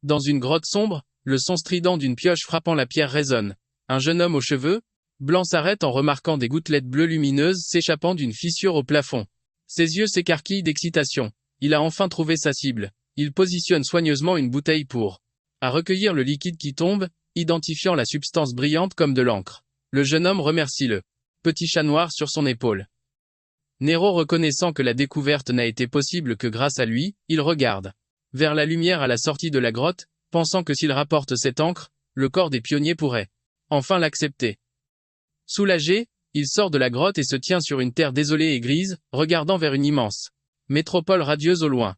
Dans une grotte sombre, le son strident d'une pioche frappant la pierre résonne. Un jeune homme aux cheveux blancs s'arrête en remarquant des gouttelettes bleues lumineuses s'échappant d'une fissure au plafond. Ses yeux s'écarquillent d'excitation. Il a enfin trouvé sa cible. Il positionne soigneusement une bouteille pour à recueillir le liquide qui tombe, identifiant la substance brillante comme de l'encre. Le jeune homme remercie le petit chat noir sur son épaule. Nero, reconnaissant que la découverte n'a été possible que grâce à lui, il regarde vers la lumière à la sortie de la grotte, pensant que s'il rapporte cette encre, le corps des pionniers pourrait enfin l'accepter. Soulagé, il sort de la grotte et se tient sur une terre désolée et grise, regardant vers une immense métropole radieuse au loin.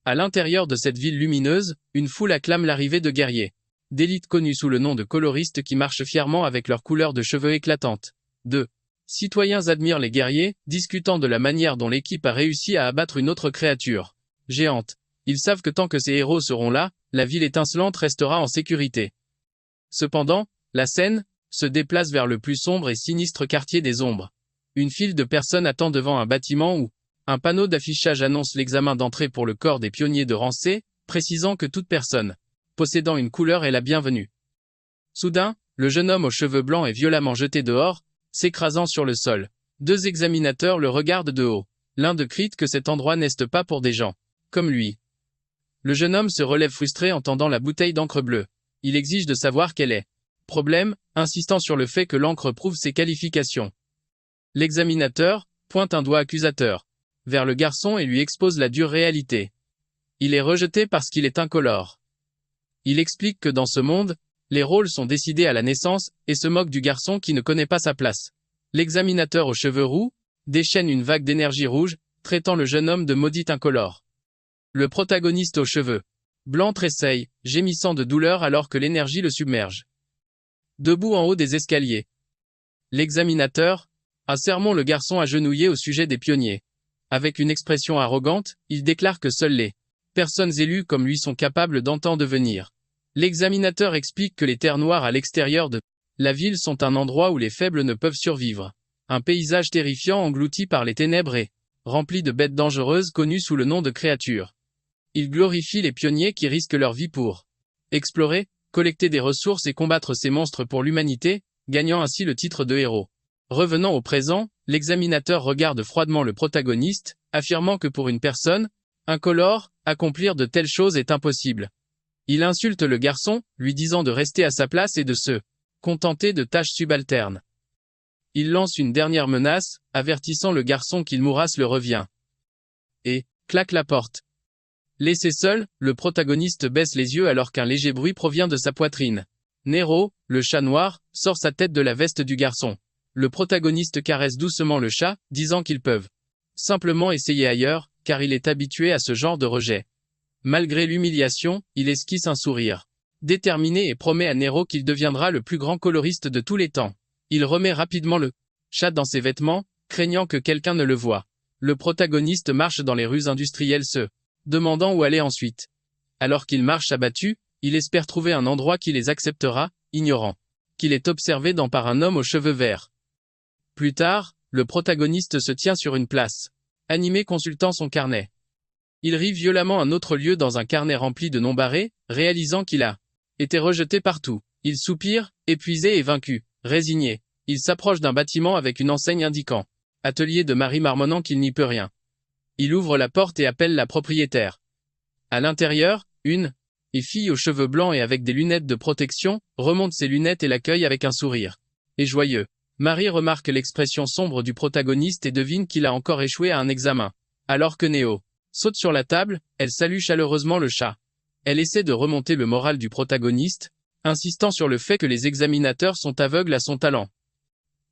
À l'intérieur de cette ville lumineuse, une foule acclame l'arrivée de guerriers d'élite connus sous le nom de coloristes qui marchent fièrement avec leurs couleurs de cheveux éclatantes. Deux citoyens admirent les guerriers, discutant de la manière dont l'équipe a réussi à abattre une autre créature géante. Ils savent que tant que ces héros seront là, la ville étincelante restera en sécurité. Cependant, la scène se déplace vers le plus sombre et sinistre quartier des ombres. Une file de personnes attend devant un bâtiment où un panneau d'affichage annonce l'examen d'entrée pour le corps des pionniers de rang C, précisant que toute personne possédant une couleur est la bienvenue. Soudain, le jeune homme aux cheveux blancs est violemment jeté dehors, s'écrasant sur le sol. Deux examinateurs le regardent de haut. L'un de crie que cet endroit n'est pas pour des gens comme lui. Le jeune homme se relève frustré en tendant la bouteille d'encre bleue. Il exige de savoir quel est le problème, insistant sur le fait que l'encre prouve ses qualifications. L'examinateur pointe un doigt accusateur vers le garçon et lui expose la dure réalité. Il est rejeté parce qu'il est incolore. Il explique que dans ce monde, les rôles sont décidés à la naissance et se moque du garçon qui ne connaît pas sa place. L'examinateur aux cheveux roux déchaîne une vague d'énergie rouge, traitant le jeune homme de maudit incolore. Le protagoniste aux cheveux blancs tressaille, gémissant de douleur alors que l'énergie le submerge. Debout en haut des escaliers, l'examinateur sermon le garçon agenouillé au sujet des pionniers. Avec une expression arrogante, il déclare que seules les personnes élues comme lui sont capables d'en devenir. L'examinateur explique que les terres noires à l'extérieur de la ville sont un endroit où les faibles ne peuvent survivre. Un paysage terrifiant englouti par les ténèbres et rempli de bêtes dangereuses connues sous le nom de créatures. Il glorifie les pionniers qui risquent leur vie pour explorer, collecter des ressources et combattre ces monstres pour l'humanité, gagnant ainsi le titre de héros. Revenant au présent, l'examinateur regarde froidement le protagoniste, affirmant que pour une personne incolore, accomplir de telles choses est impossible. Il insulte le garçon, lui disant de rester à sa place et de se contenter de tâches subalternes. Il lance une dernière menace, avertissant le garçon qu'il mourra le revient. Et claque la porte. Laissé seul, le protagoniste baisse les yeux alors qu'un léger bruit provient de sa poitrine. Nero, le chat noir, sort sa tête de la veste du garçon. Le protagoniste caresse doucement le chat, disant qu'ils peuvent simplement essayer ailleurs, car il est habitué à ce genre de rejet. Malgré l'humiliation, il esquisse un sourire déterminé et promet à Nero qu'il deviendra le plus grand coloriste de tous les temps. Il remet rapidement le chat dans ses vêtements, craignant que quelqu'un ne le voie. Le protagoniste marche dans les rues industrielles demandant où aller ensuite. Alors qu'il marche abattu, il espère trouver un endroit qui les acceptera, ignorant qu'il est observé par un homme aux cheveux verts. Plus tard, le protagoniste se tient sur une place, animé consultant son carnet. Il rit violemment un autre lieu dans un carnet rempli de noms barrés, réalisant qu'il a été rejeté partout. Il soupire, épuisé et vaincu, résigné. Il s'approche d'un bâtiment avec une enseigne indiquant « Atelier de Marie » marmonnant qu'il n'y peut rien. Il ouvre la porte et appelle la propriétaire. À l'intérieur, une fille aux cheveux blancs et avec des lunettes de protection remonte ses lunettes et l'accueille avec un sourire. Et joyeux. Marie remarque l'expression sombre du protagoniste et devine qu'il a encore échoué à un examen. Alors que Néo saute sur la table, elle salue chaleureusement le chat. Elle essaie de remonter le moral du protagoniste, insistant sur le fait que les examinateurs sont aveugles à son talent.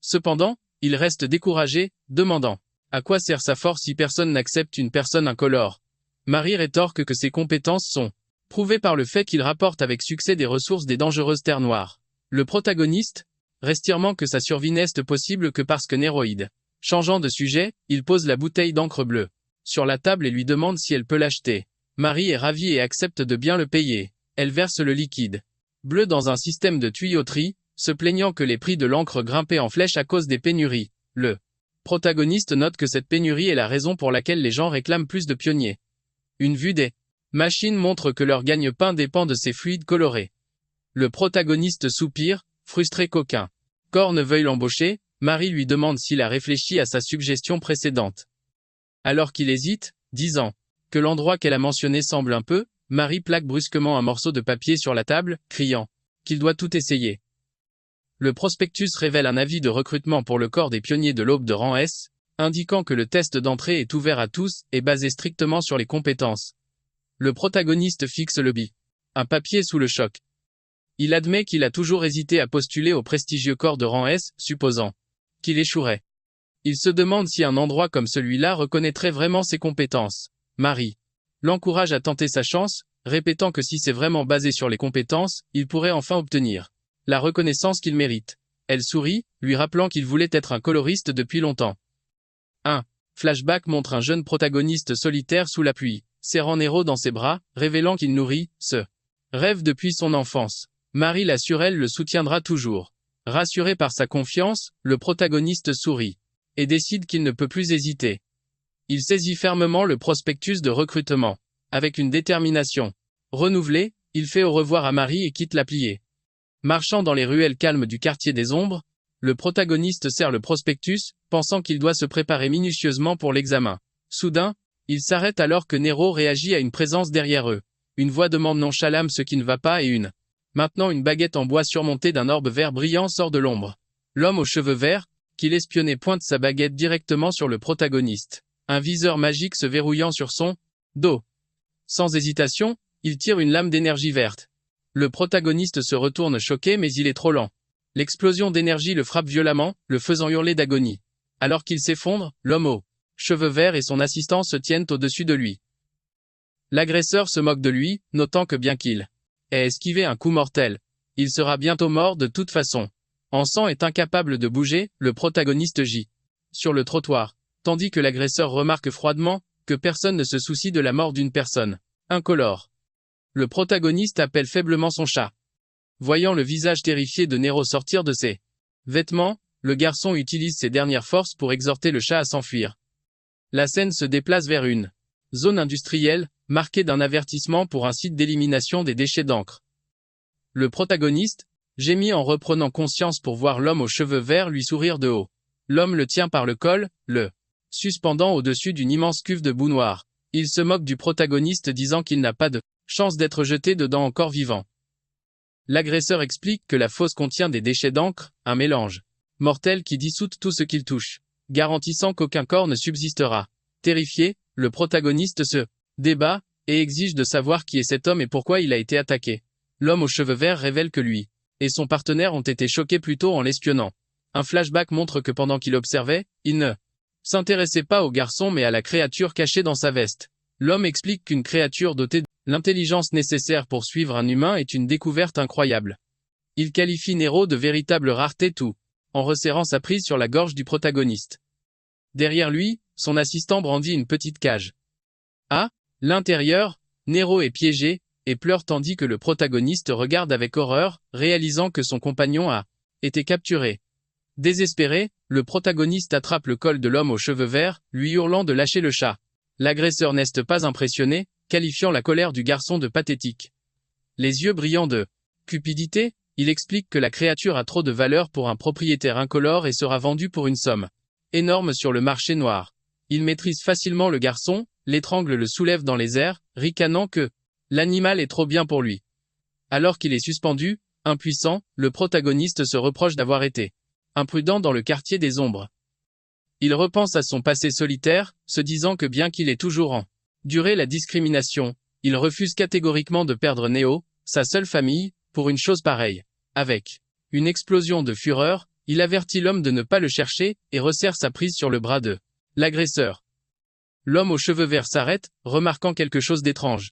Cependant, il reste découragé, demandant « À quoi sert sa force si personne n'accepte une personne incolore ?» Marie rétorque que ses compétences sont prouvées par le fait qu'il rapporte avec succès des ressources des dangereuses terres noires. Le protagoniste retirement que sa survie n'est possible que parce que Néroïde. Changeant de sujet, il pose la bouteille d'encre bleue sur la table et lui demande si elle peut l'acheter. Marie est ravie et accepte de bien le payer. Elle verse le liquide bleu dans un système de tuyauterie, se plaignant que les prix de l'encre grimpaient en flèche à cause des pénuries. Le protagoniste note que cette pénurie est la raison pour laquelle les gens réclament plus de pionniers. Une vue des Machine montre que leur gagne-pain dépend de ces fluides colorés. Le protagoniste soupire, frustré qu'aucun corps ne veuille l'embaucher. Marie lui demande s'il a réfléchi à sa suggestion précédente. Alors qu'il hésite, disant que l'endroit qu'elle a mentionné semble un peu, Marie plaque brusquement un morceau de papier sur la table, criant qu'il doit tout essayer. Le prospectus révèle un avis de recrutement pour le corps des pionniers de l'Aube de rang S, indiquant que le test d'entrée est ouvert à tous et basé strictement sur les compétences. Le protagoniste fixe le bi. Un papier sous le choc. Il admet qu'il a toujours hésité à postuler au prestigieux corps de rang S, supposant qu'il échouerait. Il se demande si un endroit comme celui-là reconnaîtrait vraiment ses compétences. Marie l'encourage à tenter sa chance, répétant que si c'est vraiment basé sur les compétences, il pourrait enfin obtenir la reconnaissance qu'il mérite. Elle sourit, lui rappelant qu'il voulait être un coloriste depuis longtemps. Un flashback montre un jeune protagoniste solitaire sous la pluie, serrant Nero dans ses bras, révélant qu'il nourrit ce rêve depuis son enfance. Marie l'assure, elle le soutiendra toujours. Rassuré par sa confiance, le protagoniste sourit et décide qu'il ne peut plus hésiter. Il saisit fermement le prospectus de recrutement. Avec une détermination renouvelée, il fait au revoir à Marie et quitte la pliée. Marchant dans les ruelles calmes du quartier des ombres, le protagoniste serre le prospectus, pensant qu'il doit se préparer minutieusement pour l'examen. Soudain, il s'arrête alors que Nero réagit à une présence derrière eux. Une voix demande nonchalamment ce qui ne va pas et maintenant une baguette en bois surmontée d'un orbe vert brillant sort de l'ombre. L'homme aux cheveux verts, qui l'espionnait, pointe sa baguette directement sur le protagoniste. Un viseur magique se verrouillant sur son dos. Sans hésitation, il tire une lame d'énergie verte. Le protagoniste se retourne choqué mais il est trop lent. L'explosion d'énergie le frappe violemment, le faisant hurler d'agonie. Alors qu'il s'effondre, l'homme aux cheveux verts et son assistant se tiennent au-dessus de lui. L'agresseur se moque de lui, notant que bien qu'il ait esquivé un coup mortel, il sera bientôt mort de toute façon. Encens est incapable de bouger, le protagoniste gît sur le trottoir, tandis que l'agresseur remarque froidement que personne ne se soucie de la mort d'une personne incolore. Le protagoniste appelle faiblement son chat. Voyant le visage terrifié de Nero sortir de ses vêtements, le garçon utilise ses dernières forces pour exhorter le chat à s'enfuir. La scène se déplace vers une zone industrielle, marquée d'un avertissement pour un site d'élimination des déchets d'encre. Le protagoniste gémit en reprenant conscience pour voir l'homme aux cheveux verts lui sourire de haut. L'homme le tient par le col, le suspendant au-dessus d'une immense cuve de boue noire. Il se moque du protagoniste disant qu'il n'a pas de chance d'être jeté dedans encore vivant. L'agresseur explique que la fosse contient des déchets d'encre, un mélange mortel qui dissout tout ce qu'il touche, garantissant qu'aucun corps ne subsistera. Terrifié, le protagoniste se débat et exige de savoir qui est cet homme et pourquoi il a été attaqué. L'homme aux cheveux verts révèle que lui et son partenaire ont été choqués plus tôt en l'espionnant. Un flashback montre que pendant qu'il observait, il ne s'intéressait pas au garçon mais à la créature cachée dans sa veste. L'homme explique qu'une créature dotée de l'intelligence nécessaire pour suivre un humain est une découverte incroyable. Il qualifie Nero de véritable rareté tout en resserrant sa prise sur la gorge du protagoniste. Derrière lui, son assistant brandit une petite cage. À l'intérieur, Nero est piégé et pleure tandis que le protagoniste regarde avec horreur, réalisant que son compagnon a été capturé. Désespéré, le protagoniste attrape le col de l'homme aux cheveux verts, lui hurlant de lâcher le chat. L'agresseur n'est pas impressionné, qualifiant la colère du garçon de pathétique. Les yeux brillants de cupidité, il explique que la créature a trop de valeur pour un propriétaire incolore et sera vendue pour une somme énorme sur le marché noir. Il maîtrise facilement le garçon, l'étrangle, le soulève dans les airs, ricanant que l'animal est trop bien pour lui. Alors qu'il est suspendu, impuissant, le protagoniste se reproche d'avoir été imprudent dans le quartier des ombres. Il repense à son passé solitaire, se disant que bien qu'il ait toujours enduré la discrimination, il refuse catégoriquement de perdre Neo, sa seule famille, pour une chose pareille. Avec une explosion de fureur, il avertit l'homme de ne pas le chercher et resserre sa prise sur le bras de l'agresseur. L'homme aux cheveux verts s'arrête, remarquant quelque chose d'étrange.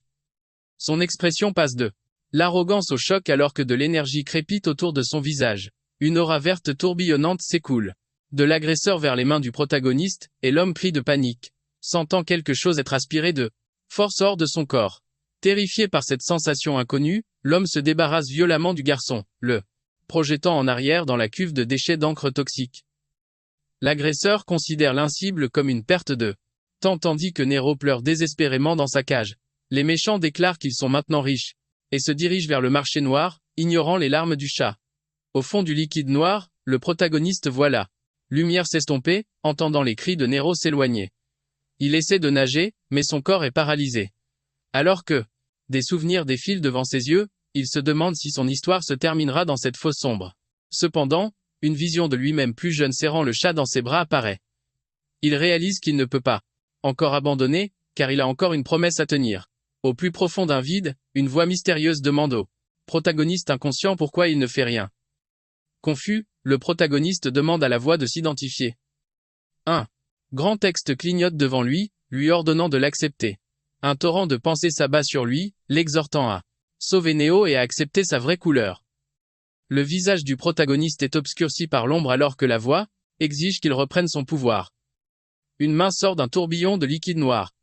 Son expression passe de l'arrogance au choc alors que de l'énergie crépite autour de son visage. Une aura verte tourbillonnante s'écoule de l'agresseur vers les mains du protagoniste, et l'homme crie de panique, sentant quelque chose être aspiré de force hors de son corps. Terrifié par cette sensation inconnue, l'homme se débarrasse violemment du garçon, le projetant en arrière dans la cuve de déchets d'encre toxique. L'agresseur considère l'incible comme une perte de temps tandis que Nero pleure désespérément dans sa cage. Les méchants déclarent qu'ils sont maintenant riches, et se dirigent vers le marché noir, ignorant les larmes du chat. Au fond du liquide noir, le protagoniste voit la lumière s'estomper, entendant les cris de Nero s'éloigner. Il essaie de nager, mais son corps est paralysé. Alors que des souvenirs défilent devant ses yeux, il se demande si son histoire se terminera dans cette fosse sombre. Cependant, une vision de lui-même plus jeune serrant le chat dans ses bras apparaît. Il réalise qu'il ne peut pas encore abandonner, car il a encore une promesse à tenir. Au plus profond d'un vide, une voix mystérieuse demande au protagoniste inconscient pourquoi il ne fait rien. Confus, le protagoniste demande à la voix de s'identifier. Un grand texte clignote devant lui, lui ordonnant de l'accepter. Un torrent de pensées s'abat sur lui, l'exhortant à sauver Neo et à accepter sa vraie couleur. Le visage du protagoniste est obscurci par l'ombre alors que la voix exige qu'il reprenne son pouvoir. Une main sort d'un tourbillon de liquide noir.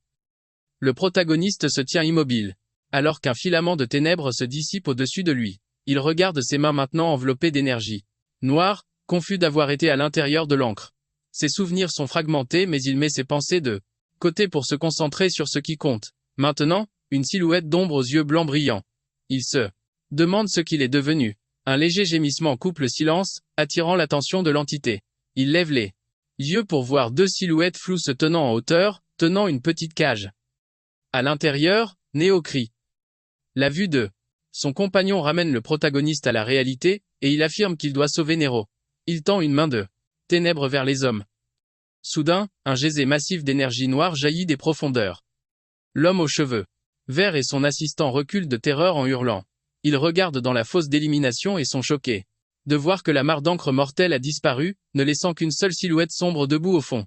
Le protagoniste se tient immobile, alors qu'un filament de ténèbres se dissipe au-dessus de lui. Il regarde ses mains maintenant enveloppées d'énergie noire, confus d'avoir été à l'intérieur de l'encre. Ses souvenirs sont fragmentés mais il met ses pensées de côté pour se concentrer sur ce qui compte. Maintenant, une silhouette d'ombre aux yeux blancs brillants. Il se demande ce qu'il est devenu. Un léger gémissement coupe le silence, attirant l'attention de l'entité. Il lève les yeux pour voir deux silhouettes floues se tenant en hauteur, tenant une petite cage. À l'intérieur, Neo crie. La vue de son compagnon ramène le protagoniste à la réalité, et il affirme qu'il doit sauver Nero. Il tend une main de ténèbres vers les hommes. Soudain, un geyser massif d'énergie noire jaillit des profondeurs. L'homme aux cheveux verts et son assistant reculent de terreur en hurlant. Ils regardent dans la fosse d'élimination et sont choqués de voir que la mare d'encre mortelle a disparu, ne laissant qu'une seule silhouette sombre debout au fond.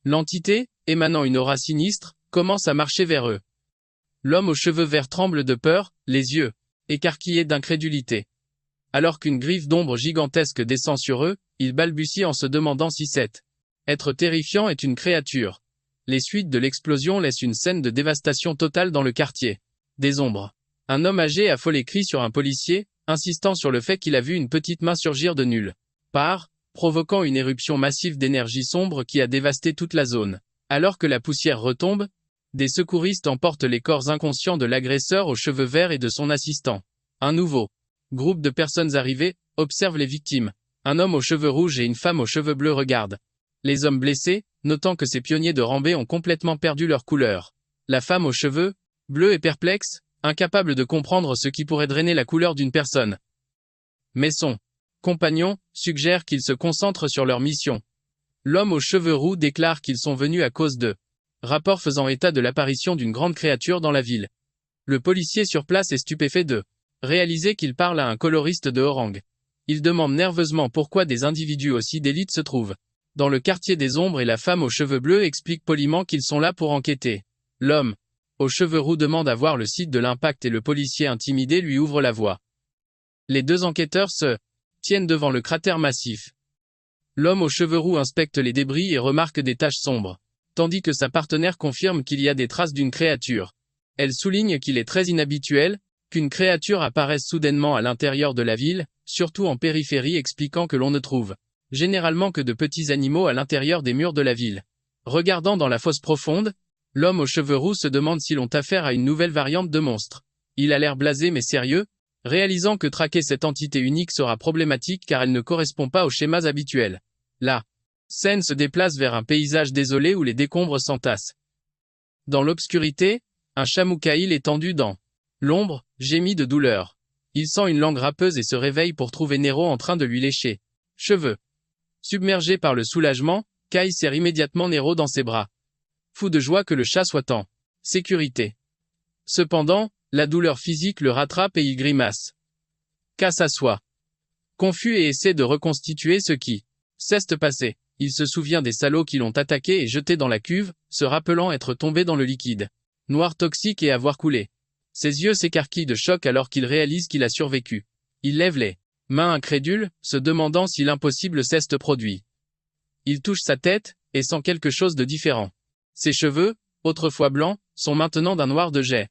L'entité, émanant une aura sinistre, commence à marcher vers eux. L'homme aux cheveux verts tremble de peur, les yeux écarquillés d'incrédulité. Alors qu'une griffe d'ombre gigantesque descend sur eux, il balbutie en se demandant si cet être terrifiant est une créature. Les suites de l'explosion laissent une scène de dévastation totale dans le quartier. Des ombres. Un homme âgé affolé crie sur un policier, insistant sur le fait qu'il a vu une petite main surgir de nulle part, provoquant une éruption massive d'énergie sombre qui a dévasté toute la zone. Alors que la poussière retombe, des secouristes emportent les corps inconscients de l'agresseur aux cheveux verts et de son assistant. Un nouveau groupe de personnes arrivées observe les victimes. Un homme aux cheveux rouges et une femme aux cheveux bleus regardent les hommes blessés, notant que ces pionniers de Rambé ont complètement perdu leur couleur. La femme aux cheveux bleus est perplexe, incapable de comprendre ce qui pourrait drainer la couleur d'une personne. Mais son compagnon suggère qu'ils se concentrent sur leur mission. L'homme aux cheveux roux déclare qu'ils sont venus à cause de rapports faisant état de l'apparition d'une grande créature dans la ville. Le policier sur place est stupéfait de réaliser qu'il parle à un coloriste de Orang. Il demande nerveusement pourquoi des individus aussi d'élite se trouvent dans le quartier des ombres et la femme aux cheveux bleus explique poliment qu'ils sont là pour enquêter. L'homme aux cheveux roux demande à voir le site de l'impact et le policier intimidé lui ouvre la voie. Les deux enquêteurs se tiennent devant le cratère massif. L'homme aux cheveux roux inspecte les débris et remarque des taches sombres, tandis que sa partenaire confirme qu'il y a des traces d'une créature. Elle souligne qu'il est très inhabituel qu'une créature apparaisse soudainement à l'intérieur de la ville, surtout en périphérie, expliquant que l'on ne trouve généralement que de petits animaux à l'intérieur des murs de la ville. Regardant dans la fosse profonde, l'homme aux cheveux roux se demande si l'on a affaire à une nouvelle variante de monstre. Il a l'air blasé mais sérieux, réalisant que traquer cette entité unique sera problématique car elle ne correspond pas aux schémas habituels. La scène se déplace vers un paysage désolé où les décombres s'entassent. Dans l'obscurité, un chamoucaïl étendu dans l'ombre gémit de douleur. Il sent une langue râpeuse et se réveille pour trouver Nero en train de lui lécher cheveux. Submergé par le soulagement, Kai serre immédiatement Nero dans ses bras. Fou de joie que le chat soit en sécurité. Cependant, la douleur physique le rattrape et il grimace. Casse à soi. Confus et essaie de reconstituer ce qui s'est passé. Il se souvient des salauds qui l'ont attaqué et jeté dans la cuve, se rappelant être tombé dans le liquide noir toxique et avoir coulé. Ses yeux s'écarquillent de choc alors qu'il réalise qu'il a survécu. Il lève les mains incrédules, se demandant si l'impossible s'est produit. Il touche sa tête, et sent quelque chose de différent. Ses cheveux, autrefois blancs, sont maintenant d'un noir de jais.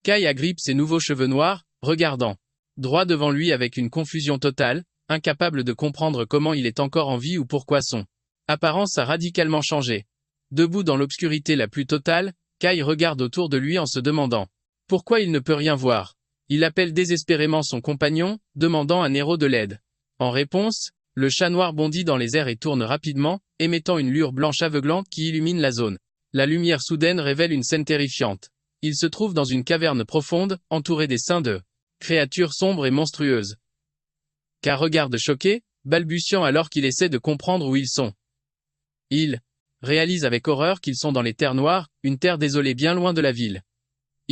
Kai agrippe ses nouveaux cheveux noirs, regardant droit devant lui avec une confusion totale, incapable de comprendre comment il est encore en vie ou pourquoi son apparence a radicalement changé. Debout dans l'obscurité la plus totale, Kai regarde autour de lui en se demandant Pourquoi il ne peut rien voir? Il appelle désespérément son compagnon, demandant à Nero de l'aide. En réponse, le chat noir bondit dans les airs et tourne rapidement, émettant une lueur blanche aveuglante qui illumine la zone. La lumière soudaine révèle une scène terrifiante. Il se trouve dans une caverne profonde, entourée des seins de créatures sombres et monstrueuses. K regarde choqué, balbutiant alors qu'il essaie de comprendre où ils sont. Il réalise avec horreur qu'ils sont dans les terres noires, une terre désolée bien loin de la ville.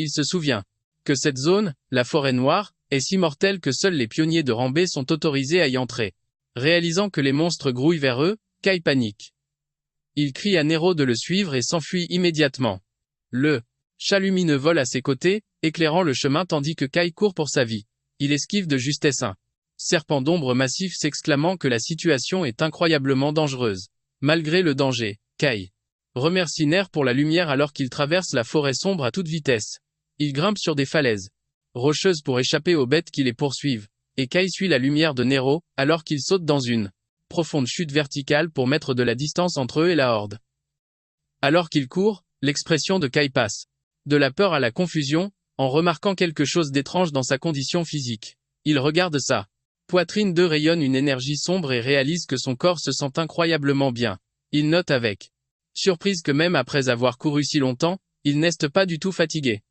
Il se souvient que cette zone, la forêt noire, est si mortelle que seuls les pionniers de Rambé sont autorisés à y entrer. Réalisant que les monstres grouillent vers eux, Kai panique. Il crie à Nero de le suivre et s'enfuit immédiatement. Le chat lumineux vole à ses côtés, éclairant le chemin tandis que Kai court pour sa vie. Il esquive de justesse un serpent d'ombre massif s'exclamant que la situation est incroyablement dangereuse. Malgré le danger, Kai remercie Ner pour la lumière alors qu'il traverse la forêt sombre à toute vitesse. Il grimpe sur des falaises rocheuses pour échapper aux bêtes qui les poursuivent, et Kai suit la lumière de Nero alors qu'il saute dans une profonde chute verticale pour mettre de la distance entre eux et la horde. Alors qu'il court, l'expression de Kai passe de la peur à la confusion, en remarquant quelque chose d'étrange dans sa condition physique. Il regarde sa poitrine rayonne une énergie sombre et réalise que son corps se sent incroyablement bien. Il note avec surprise que même après avoir couru si longtemps, il n'est pas du tout fatigué.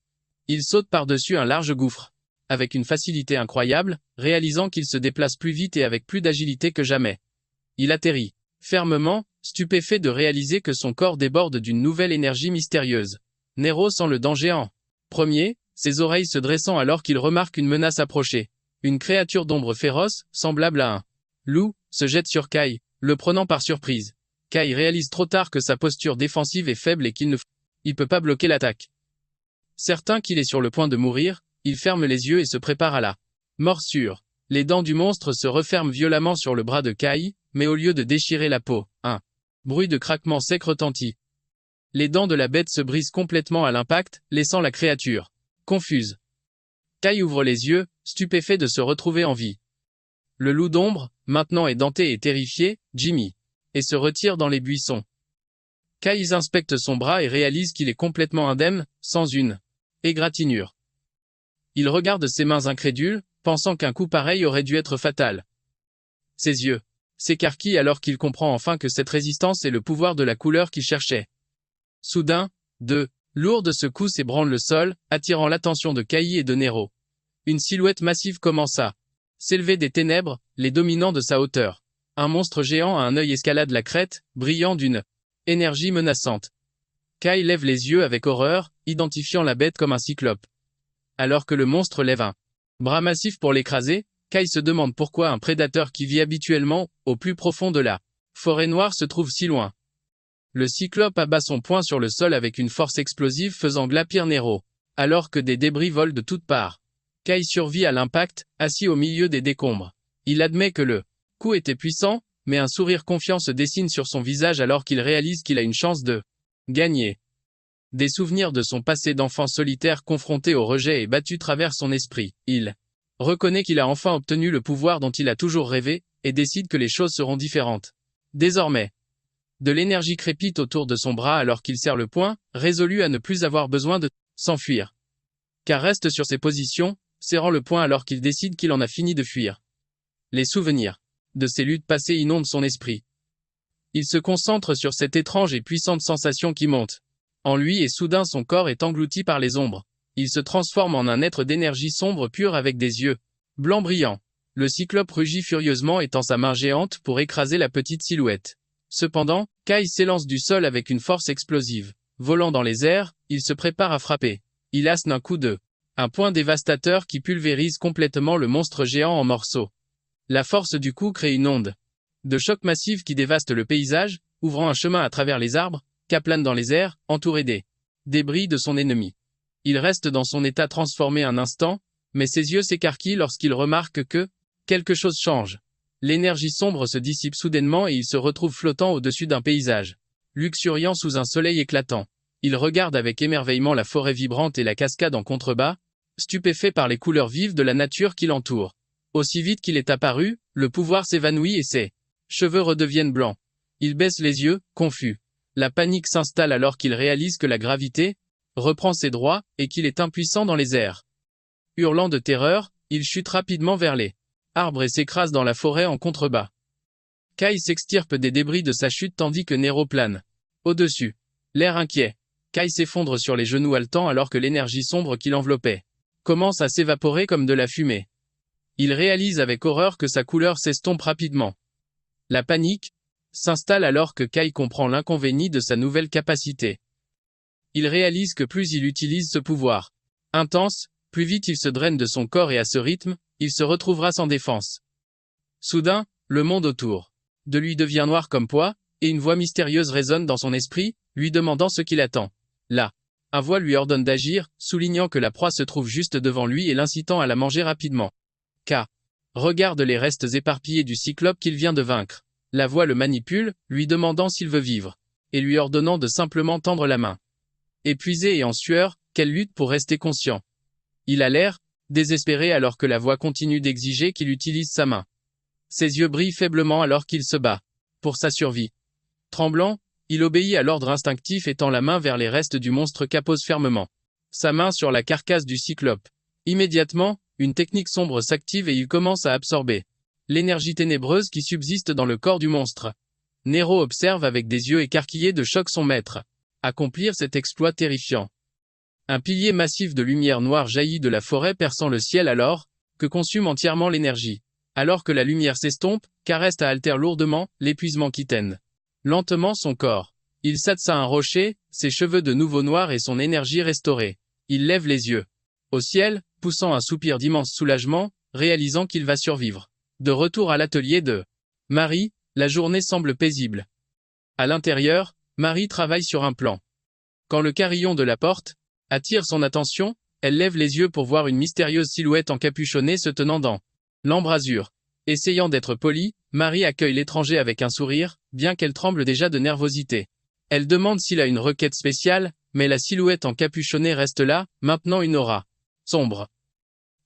Il saute par-dessus un large gouffre, avec une facilité incroyable, réalisant qu'il se déplace plus vite et avec plus d'agilité que jamais. Il atterrit fermement, stupéfait de réaliser que son corps déborde d'une nouvelle énergie mystérieuse. Nero sent le danger en premier, ses oreilles se dressant alors qu'il remarque une menace approcher. Une créature d'ombre féroce, semblable à un loup, se jette sur Kai, le prenant par surprise. Kai réalise trop tard que sa posture défensive est faible et qu'il ne peut pas bloquer l'attaque. Certain qu'il est sur le point de mourir, il ferme les yeux et se prépare à la morsure. Les dents du monstre se referment violemment sur le bras de Kai, mais au lieu de déchirer la peau, un bruit de craquement sec retentit. Les dents de la bête se brisent complètement à l'impact, laissant la créature confuse. Kai ouvre les yeux, stupéfait de se retrouver en vie. Le loup d'ombre, maintenant édenté et terrifié, Jimmy, et se retire dans les buissons. Kai inspecte son bras et réalise qu'il est complètement indemne, sans une égratignure. Il regarde ses mains incrédules, pensant qu'un coup pareil aurait dû être fatal. Ses yeux s'écarquillent alors qu'il comprend enfin que cette résistance est le pouvoir de la couleur qu'il cherchait. Soudain, de lourdes secousses ébranlent le sol, attirant l'attention de Kai et de Nero. Une silhouette massive commence à s'élever des ténèbres, les dominant de sa hauteur. Un monstre géant à un œil escalade la crête, brillant d'une énergie menaçante. Kai lève les yeux avec horreur, identifiant la bête comme un cyclope. Alors que le monstre lève un bras massif pour l'écraser, Kai se demande pourquoi un prédateur qui vit habituellement au plus profond de la forêt noire se trouve si loin. Le cyclope abat son poing sur le sol avec une force explosive faisant glapir Nero, alors que des débris volent de toutes parts. Kai survit à l'impact, assis au milieu des décombres. Il admet que le coup était puissant, mais un sourire confiant se dessine sur son visage alors qu'il réalise qu'il a une chance de gagner. Des souvenirs de son passé d'enfant solitaire confronté au rejet et battu traversent son esprit. Il reconnaît qu'il a enfin obtenu le pouvoir dont il a toujours rêvé, et décide que les choses seront différentes. Désormais, de l'énergie crépite autour de son bras alors qu'il serre le poing, résolu à ne plus avoir besoin de s'enfuir. Car reste sur ses positions, serrant le poing alors qu'il décide qu'il en a fini de fuir. Les souvenirs de ses luttes passées inondent son esprit. Il se concentre sur cette étrange et puissante sensation qui monte en lui et soudain son corps est englouti par les ombres. Il se transforme en un être d'énergie sombre pure avec des yeux blancs brillants. Le cyclope rugit furieusement étend sa main géante pour écraser la petite silhouette. Cependant, Kai s'élance du sol avec une force explosive. Volant dans les airs, il se prépare à frapper. Il hasse d'un coup un poing dévastateur qui pulvérise complètement le monstre géant en morceaux. La force du coup crée une onde de choc massive qui dévaste le paysage, ouvrant un chemin à travers les arbres, K plane dans les airs, entouré des débris de son ennemi. Il reste dans son état transformé un instant, mais ses yeux s'écarquillent lorsqu'il remarque que quelque chose change. L'énergie sombre se dissipe soudainement et il se retrouve flottant au-dessus d'un paysage luxuriant sous un soleil éclatant. Il regarde avec émerveillement la forêt vibrante et la cascade en contrebas, stupéfait par les couleurs vives de la nature qui l'entoure. Aussi vite qu'il est apparu, le pouvoir s'évanouit et ses cheveux redeviennent blancs. Il baisse les yeux, confus. La panique s'installe alors qu'il réalise que la gravité reprend ses droits, et qu'il est impuissant dans les airs. Hurlant de terreur, il chute rapidement vers les arbres et s'écrase dans la forêt en contrebas. Kai s'extirpe des débris de sa chute tandis que Nero plane au-dessus. L'air inquiet. Kai s'effondre sur les genoux haletants alors que l'énergie sombre qui l'enveloppait commence à s'évaporer comme de la fumée. Il réalise avec horreur que sa couleur s'estompe rapidement. La panique s'installe alors que Kai comprend l'inconvénient de sa nouvelle capacité. Il réalise que plus il utilise ce pouvoir intense, plus vite il se draine de son corps et à ce rythme, il se retrouvera sans défense. Soudain, le monde autour de lui devient noir comme poids, et une voix mystérieuse résonne dans son esprit, lui demandant ce qu'il attend. Là, une voix lui ordonne d'agir, soulignant que la proie se trouve juste devant lui et l'incitant à la manger rapidement. K. Regarde les restes éparpillés du cyclope qu'il vient de vaincre. La voix le manipule, lui demandant s'il veut vivre, et lui ordonnant de simplement tendre la main. Épuisé et en sueur, qu'elle lutte pour rester conscient. Il a l'air désespéré alors que la voix continue d'exiger qu'il utilise sa main. Ses yeux brillent faiblement alors qu'il se bat pour sa survie. Tremblant, il obéit à l'ordre instinctif et tend la main vers les restes du monstre qu'appose fermement sa main sur la carcasse du cyclope. Immédiatement, une technique sombre s'active et il commence à absorber l'énergie ténébreuse qui subsiste dans le corps du monstre. Nero observe avec des yeux écarquillés de choc son maître accomplir cet exploit terrifiant. Un pilier massif de lumière noire jaillit de la forêt perçant le ciel alors que consume entièrement l'énergie. Alors que la lumière s'estompe, Careste altère lourdement l'épuisement qui tenne lentement son corps. Il s'attassa à un rocher, ses cheveux de nouveau noirs et son énergie restaurée. Il lève les yeux au ciel, poussant un soupir d'immense soulagement, réalisant qu'il va survivre. De retour à l'atelier de Marie, la journée semble paisible. À l'intérieur, Marie travaille sur un plan. Quand le carillon de la porte attire son attention, elle lève les yeux pour voir une mystérieuse silhouette encapuchonnée se tenant dans l'embrasure. Essayant d'être polie, Marie accueille l'étranger avec un sourire, bien qu'elle tremble déjà de nervosité. Elle demande s'il a une requête spéciale, mais la silhouette encapuchonnée reste là, maintenant une aura sombre.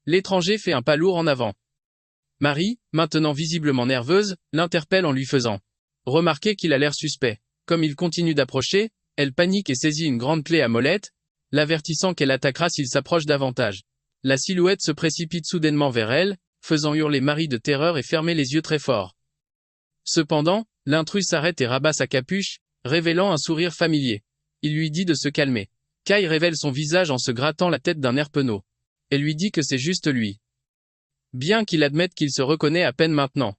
L'étranger fait un pas lourd en avant. Marie, maintenant visiblement nerveuse, l'interpelle en lui faisant remarquer qu'il a l'air suspect. Comme il continue d'approcher, elle panique et saisit une grande clé à molette, l'avertissant qu'elle attaquera s'il s'approche davantage. La silhouette se précipite soudainement vers elle, faisant hurler Marie de terreur et fermer les yeux très fort. Cependant, l'intrus s'arrête et rabat sa capuche, révélant un sourire familier. Il lui dit de se calmer. Kai révèle son visage en se grattant la tête d'un air penaud. Elle lui dit que c'est juste lui. Bien qu'il admette qu'il se reconnaît à peine maintenant.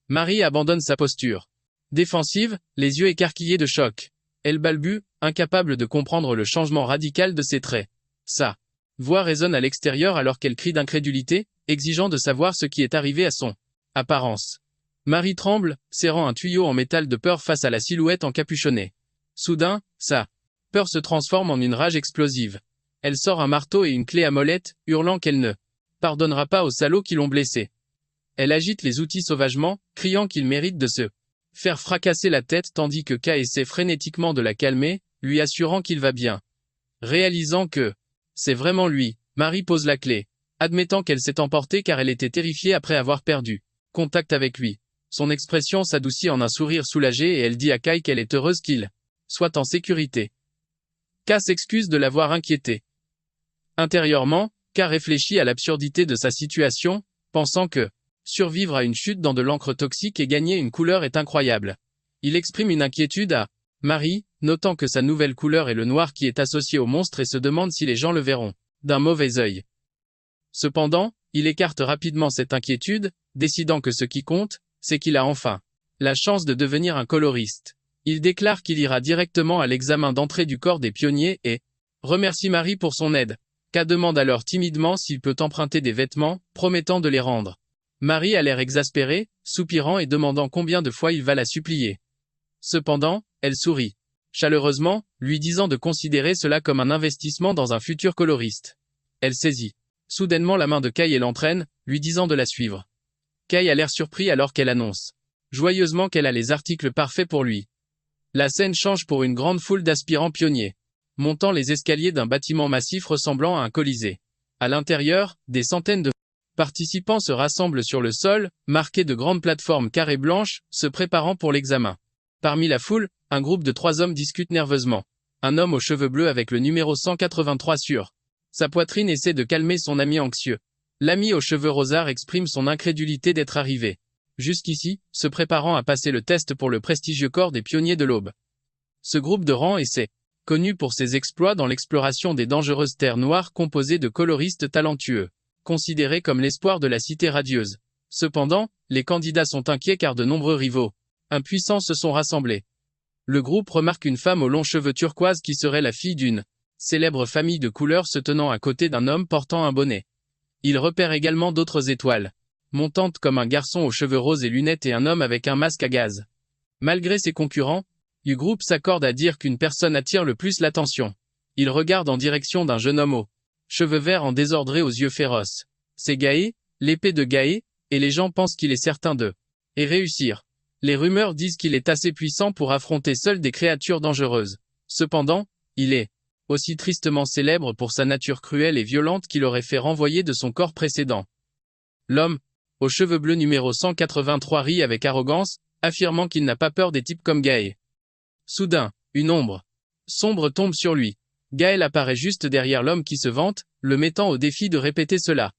Marie abandonne sa posture défensive, les yeux écarquillés de choc. Elle balbue, incapable de comprendre le changement radical de ses traits. Sa voix résonne à l'extérieur alors qu'elle crie d'incrédulité, exigeant de savoir ce qui est arrivé à son apparence. Marie tremble, serrant un tuyau en métal de peur face à la silhouette encapuchonnée. Soudain, sa peur se transforme en une rage explosive. Elle sort un marteau et une clé à molette, hurlant qu'elle ne pardonnera pas aux salauds qui l'ont blessée. Elle agite les outils sauvagement, criant qu'il mérite de se faire fracasser la tête tandis que Kai essaie frénétiquement de la calmer, lui assurant qu'il va bien. Réalisant que c'est vraiment lui, Marie pose la clé, admettant qu'elle s'est emportée car elle était terrifiée après avoir perdu contact avec lui. Son expression s'adoucit en un sourire soulagé et elle dit à Kai qu'elle est heureuse qu'il soit en sécurité. Kai s'excuse de l'avoir inquiété. Intérieurement, Kai réfléchit à l'absurdité de sa situation, pensant que survivre à une chute dans de l'encre toxique et gagner une couleur est incroyable. Il exprime une inquiétude à Marie, notant que sa nouvelle couleur est le noir qui est associé au monstre et se demande si les gens le verront d'un mauvais œil. Cependant, il écarte rapidement cette inquiétude, décidant que ce qui compte, c'est qu'il a enfin la chance de devenir un coloriste. Il déclare qu'il ira directement à l'examen d'entrée du corps des pionniers et remercie Marie pour son aide. K demande alors timidement s'il peut emprunter des vêtements, promettant de les rendre. Marie a l'air exaspérée, soupirant et demandant combien de fois il va la supplier. Cependant, elle sourit chaleureusement, lui disant de considérer cela comme un investissement dans un futur coloriste. Elle saisit soudainement la main de Kai et l'entraîne, lui disant de la suivre. Kai a l'air surpris alors qu'elle annonce joyeusement qu'elle a les articles parfaits pour lui. La scène change pour une grande foule d'aspirants pionniers, montant les escaliers d'un bâtiment massif ressemblant à un colisée. À l'intérieur, des centaines de participants se rassemblent sur le sol, marqués de grandes plateformes carrées blanches, se préparant pour l'examen. Parmi la foule, un groupe de 3 hommes discute nerveusement. Un homme aux cheveux bleus avec le numéro 183 sur sa poitrine essaie de calmer son ami anxieux. L'ami aux cheveux rosards exprime son incrédulité d'être arrivé jusqu'ici, se préparant à passer le test pour le prestigieux corps des pionniers de l'Aube. Ce groupe de rang essaie, connu pour ses exploits dans l'exploration des dangereuses terres noires composées de coloristes talentueux, considérés comme l'espoir de la cité radieuse. Cependant, les candidats sont inquiets car de nombreux rivaux impuissants se sont rassemblés. Le groupe remarque une femme aux longs cheveux turquoise qui serait la fille d'une célèbre famille de couleurs se tenant à côté d'un homme portant un bonnet. Il repère également d'autres étoiles montantes comme un garçon aux cheveux roses et lunettes et un homme avec un masque à gaz. Malgré ses concurrents, le groupe s'accorde à dire qu'une personne attire le plus l'attention. Il regarde en direction d'un jeune homme aux cheveux verts en désordre aux yeux féroces. C'est Gaë, l'épée de Gaë, et les gens pensent qu'il est certain de et réussir. Les rumeurs disent qu'il est assez puissant pour affronter seul des créatures dangereuses. Cependant, il est aussi tristement célèbre pour sa nature cruelle et violente qui l'aurait fait renvoyer de son corps précédent. L'homme, aux cheveux bleus numéro 183 rit avec arrogance, affirmant qu'il n'a pas peur des types comme Gaë. Soudain, une ombre sombre tombe sur lui. Gaël apparaît juste derrière l'homme qui se vante, le mettant au défi de répéter cela.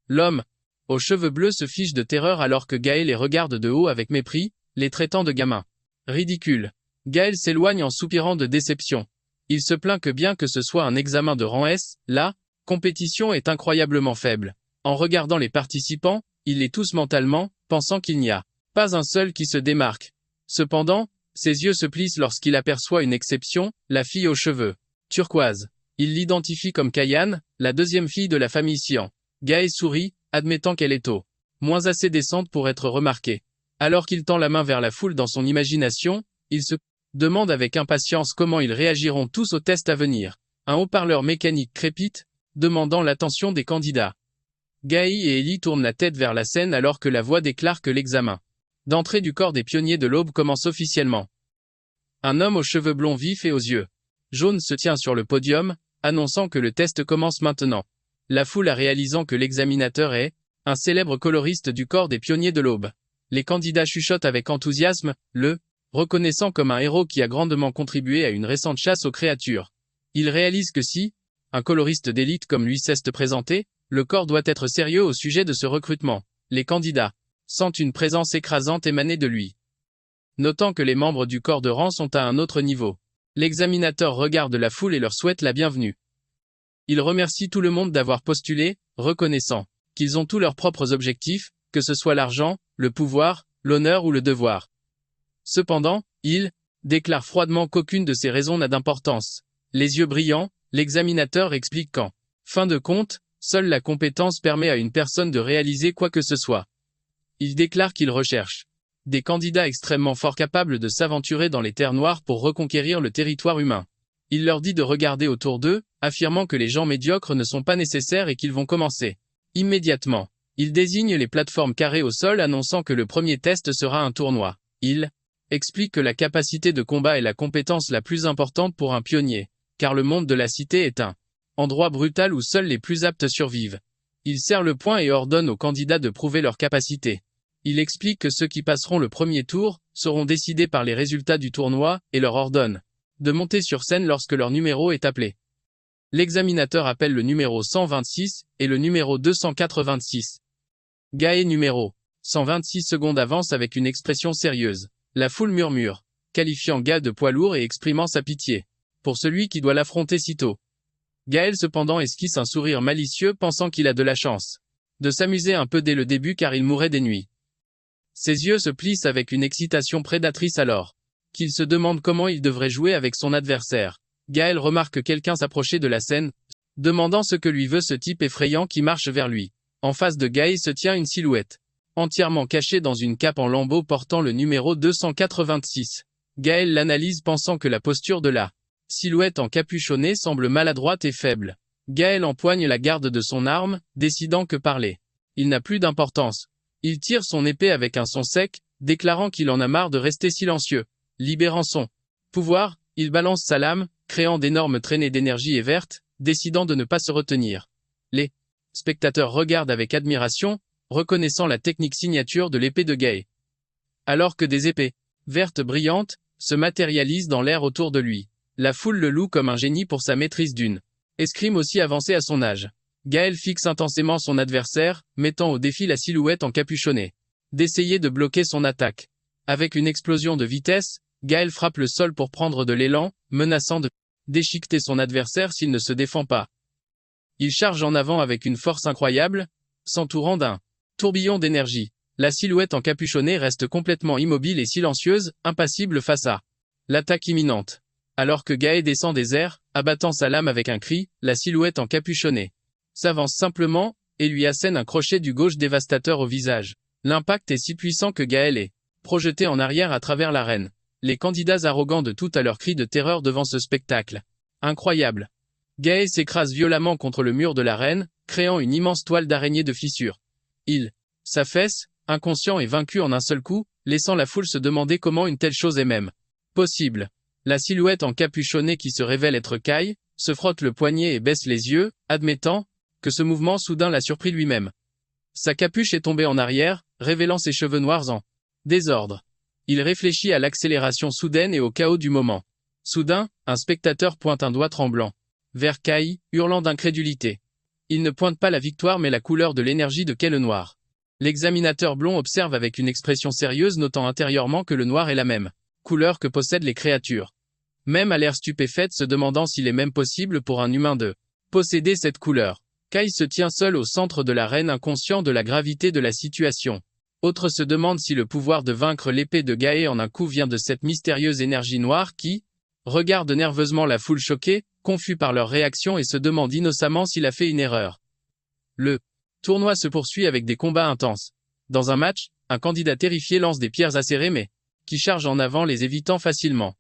L'homme, aux cheveux bleus se fiche de terreur alors que Gaël les regarde de haut avec mépris, les traitant de gamins. Ridicule. Gaël s'éloigne en soupirant de déception. Il se plaint que bien que ce soit un examen de rang S, la compétition est incroyablement faible. En regardant les participants, il les tousse mentalement, pensant qu'il n'y a pas un seul qui se démarque. Cependant, ses yeux se plissent lorsqu'il aperçoit une exception, la fille aux cheveux turquoise. Il l'identifie comme Kayane, la deuxième fille de la famille Sian. Gaë sourit, admettant qu'elle est au moins assez décente pour être remarquée. Alors qu'il tend la main vers la foule dans son imagination, il se demande avec impatience comment ils réagiront tous au test à venir. Un haut-parleur mécanique crépite, demandant l'attention des candidats. Gaë et Ellie tournent la tête vers la scène alors que la voix déclare que l'examen d'entrée du corps des pionniers de l'Aube commence officiellement. Un homme aux cheveux blonds vifs et aux yeux jaunes se tient sur le podium, annonçant que le test commence maintenant. La foule réalisant que l'examinateur est un célèbre coloriste du corps des pionniers de l'Aube. Les candidats chuchotent avec enthousiasme, le reconnaissant comme un héros qui a grandement contribué à une récente chasse aux créatures. Ils réalisent que si un coloriste d'élite comme lui cesse de présenter, le corps doit être sérieux au sujet de ce recrutement. Les candidats sentent une présence écrasante émaner de lui. Notant que les membres du corps de rang sont à un autre niveau, l'examinateur regarde la foule et leur souhaite la bienvenue. Il remercie tout le monde d'avoir postulé, reconnaissant qu'ils ont tous leurs propres objectifs, que ce soit l'argent, le pouvoir, l'honneur ou le devoir. Cependant, il déclare froidement qu'aucune de ces raisons n'a d'importance. Les yeux brillants, l'examinateur explique qu'en fin de compte, seule la compétence permet à une personne de réaliser quoi que ce soit. Il déclare qu'il recherche des candidats extrêmement forts capables de s'aventurer dans les terres noires pour reconquérir le territoire humain. Il leur dit de regarder autour d'eux, affirmant que les gens médiocres ne sont pas nécessaires et qu'ils vont commencer immédiatement. Il désigne les plateformes carrées au sol annonçant que le premier test sera un tournoi. Il explique que la capacité de combat est la compétence la plus importante pour un pionnier, car le monde de la cité est un endroit brutal où seuls les plus aptes survivent. Il serre le poing et ordonne aux candidats de prouver leur capacité. Il explique que ceux qui passeront le premier tour seront décidés par les résultats du tournoi et leur ordonne de monter sur scène lorsque leur numéro est appelé. L'examinateur appelle le numéro 126 et le numéro 286. Gaë numéro 126 secondes avance avec une expression sérieuse. La foule murmure, qualifiant Gaë de poids lourd et exprimant sa pitié pour celui qui doit l'affronter sitôt. Gaël cependant esquisse un sourire malicieux pensant qu'il a de la chance de s'amuser un peu dès le début car il mourait des nuits. Ses yeux se plissent avec une excitation prédatrice alors qu'il se demande comment il devrait jouer avec son adversaire. Gaël remarque quelqu'un s'approcher de la scène, demandant ce que lui veut ce type effrayant qui marche vers lui. En face de Gaël se tient une silhouette, entièrement cachée dans une cape en lambeaux portant le numéro 286. Gaël l'analyse pensant que la posture de la silhouette encapuchonnée semble maladroite et faible. Gaël empoigne la garde de son arme, décidant que parler il n'a plus d'importance. Il tire son épée avec un son sec, déclarant qu'il en a marre de rester silencieux. Libérant son pouvoir, il balance sa lame, créant d'énormes traînées d'énergie et verte, décidant de ne pas se retenir. Les spectateurs regardent avec admiration, reconnaissant la technique signature de l'épée de Gaë. Alors que des épées vertes brillantes se matérialisent dans l'air autour de lui. La foule le loue comme un génie pour sa maîtrise d'une escrime aussi avancée à son âge. Gaël fixe intensément son adversaire, mettant au défi la silhouette encapuchonnée d'essayer de bloquer son attaque. Avec une explosion de vitesse, Gaël frappe le sol pour prendre de l'élan, menaçant de déchiqueter son adversaire s'il ne se défend pas. Il charge en avant avec une force incroyable, s'entourant d'un tourbillon d'énergie. La silhouette encapuchonnée reste complètement immobile et silencieuse, impassible face à l'attaque imminente. Alors que Gaël descend des airs, abattant sa lame avec un cri, la silhouette encapuchonnée s'avance simplement, et lui assène un crochet du gauche dévastateur au visage. L'impact est si puissant que Gaël est projeté en arrière à travers l'arène. Les candidats arrogants de tout à leur cri de terreur devant ce spectacle incroyable. Gaël s'écrase violemment contre le mur de l'arène, créant une immense toile d'araignée de fissures. Il s'affaisse, inconscient et vaincu en un seul coup, laissant la foule se demander comment une telle chose est même possible. La silhouette encapuchonnée qui se révèle être Kai, se frotte le poignet et baisse les yeux, admettant que ce mouvement soudain l'a surpris lui-même. Sa capuche est tombée en arrière, révélant ses cheveux noirs en désordre. Il réfléchit à l'accélération soudaine et au chaos du moment. Soudain, un spectateur pointe un doigt tremblant vers Kai, hurlant d'incrédulité. Il ne pointe pas la victoire mais la couleur de l'énergie de Kai le noir. L'examinateur blond observe avec une expression sérieuse, notant intérieurement que le noir est la même couleur que possèdent les créatures. Même à l'air stupéfaite, se demandant s'il est même possible pour un humain de posséder cette couleur. Kai se tient seul au centre de l'arène, inconscient de la gravité de la situation. Autre se demande si le pouvoir de vaincre l'épée de Gaël en un coup vient de cette mystérieuse énergie noire qui regarde nerveusement la foule choquée, confus par leur réaction et se demande innocemment s'il a fait une erreur. Le tournoi se poursuit avec des combats intenses. Dans un match, un candidat terrifié lance des pierres acérées mais qui charge en avant les évitant facilement.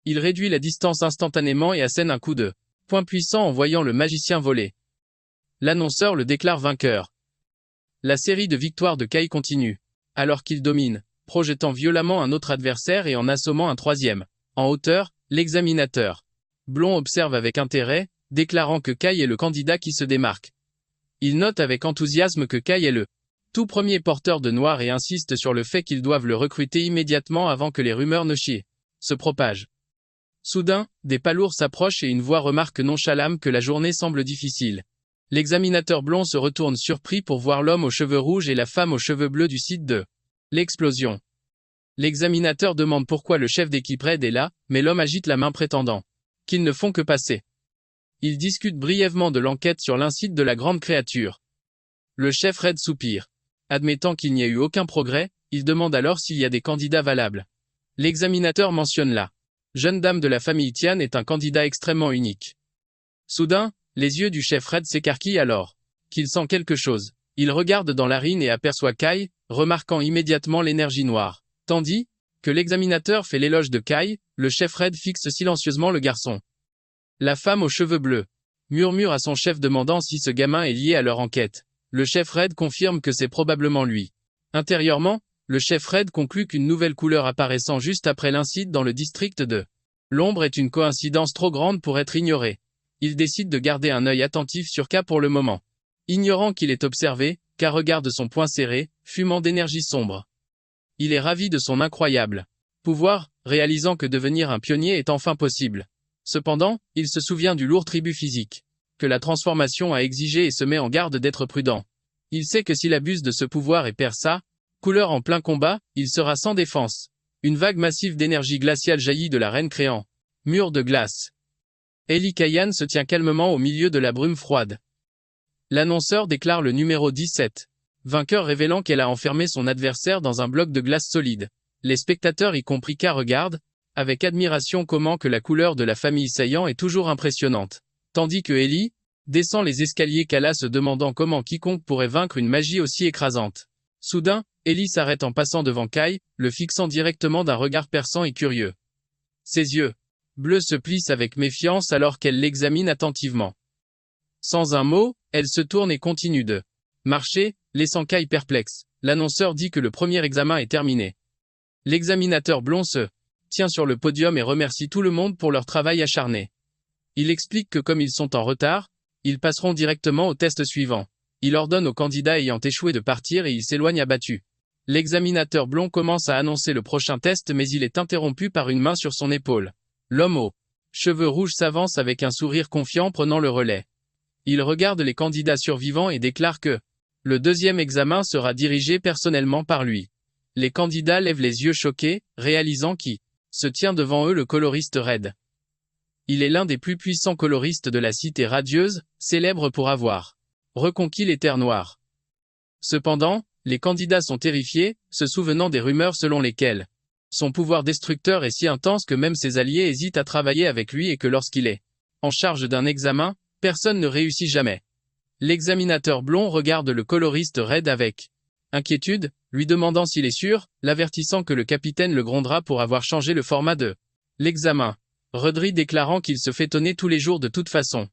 Il réduit la distance instantanément et assène un coup de poing puissant en voyant le magicien voler. L'annonceur le déclare vainqueur. La série de victoires de Kai continue, alors qu'il domine, projetant violemment un autre adversaire et en assommant un troisième. En hauteur, l'examinateur blond observe avec intérêt, déclarant que Kai est le candidat qui se démarque. Il note avec enthousiasme que Kai est le tout premier porteur de noir et insiste sur le fait qu'ils doivent le recruter immédiatement avant que les rumeurs ne se propagent. Soudain, des pas lourds s'approchent et une voix remarque nonchalamment que la journée semble difficile. L'examinateur blond se retourne surpris pour voir l'homme aux cheveux rouges et la femme aux cheveux bleus du site de l'explosion. L'examinateur demande pourquoi le chef d'équipe Red est là, mais l'homme agite la main prétendant qu'ils ne font que passer. Ils discutent brièvement de l'enquête sur l'incite de la grande créature. Le chef Red soupire. Admettant qu'il n'y a eu aucun progrès, il demande alors s'il y a des candidats valables. L'examinateur mentionne la jeune dame de la famille Tian est un candidat extrêmement unique. Soudain, les yeux du chef Red s'écarquillent alors qu'il sent quelque chose. Il regarde dans l'arène et aperçoit Kai, remarquant immédiatement l'énergie noire. Tandis que l'examinateur fait l'éloge de Kai, le chef Red fixe silencieusement le garçon. La femme aux cheveux bleus murmure à son chef demandant si ce gamin est lié à leur enquête. Le chef Red confirme que c'est probablement lui. Intérieurement, le chef Red conclut qu'une nouvelle couleur apparaissant juste après l'incite dans le district de l'ombre est une coïncidence trop grande pour être ignorée. Il décide de garder un œil attentif sur K pour le moment. Ignorant qu'il est observé, K regarde son poing serré, fumant d'énergie sombre. Il est ravi de son incroyable pouvoir, réalisant que devenir un pionnier est enfin possible. Cependant, il se souvient du lourd tribut physique que la transformation a exigé et se met en garde d'être prudent. Il sait que s'il abuse de ce pouvoir et perd sa couleur en plein combat, il sera sans défense. Une vague massive d'énergie glaciale jaillit de l'arène créant mur de glace. Eli Kayan se tient calmement au milieu de la brume froide. L'annonceur déclare le numéro 17. Vainqueur, révélant qu'elle a enfermé son adversaire dans un bloc de glace solide. Les spectateurs y compris K regardent, avec admiration comment que la couleur de la famille Saiyan est toujours impressionnante. Tandis que Eli descend les escaliers Kala se demandant comment quiconque pourrait vaincre une magie aussi écrasante. Soudain, Eli s'arrête en passant devant Kai, le fixant directement d'un regard perçant et curieux. Ses yeux bleus se plissent avec méfiance alors qu'elle l'examine attentivement. Sans un mot, elle se tourne et continue de marcher, laissant Kai perplexe. L'annonceur dit que le premier examen est terminé. L'examinateur blond se tient sur le podium et remercie tout le monde pour leur travail acharné. Il explique que comme ils sont en retard, ils passeront directement au test suivant. Il ordonne aux candidats ayant échoué de partir et il s'éloigne abattu. L'examinateur blond commence à annoncer le prochain test mais il est interrompu par une main sur son épaule. L'homme aux cheveux rouges s'avance avec un sourire confiant prenant le relais. Il regarde les candidats survivants et déclare que le deuxième examen sera dirigé personnellement par lui. Les candidats lèvent les yeux choqués, réalisant qui se tient devant eux le coloriste Red. Il est l'un des plus puissants coloristes de la cité radieuse, célèbre pour avoir reconquis les terres noires. Cependant, les candidats sont terrifiés, se souvenant des rumeurs selon lesquelles son pouvoir destructeur est si intense que même ses alliés hésitent à travailler avec lui et que lorsqu'il est en charge d'un examen, personne ne réussit jamais. L'examinateur blond regarde le coloriste Red avec inquiétude, lui demandant s'il est sûr, l'avertissant que le capitaine le grondera pour avoir changé le format de l'examen. Redry déclarant qu'il se fait tonner tous les jours de toute façon.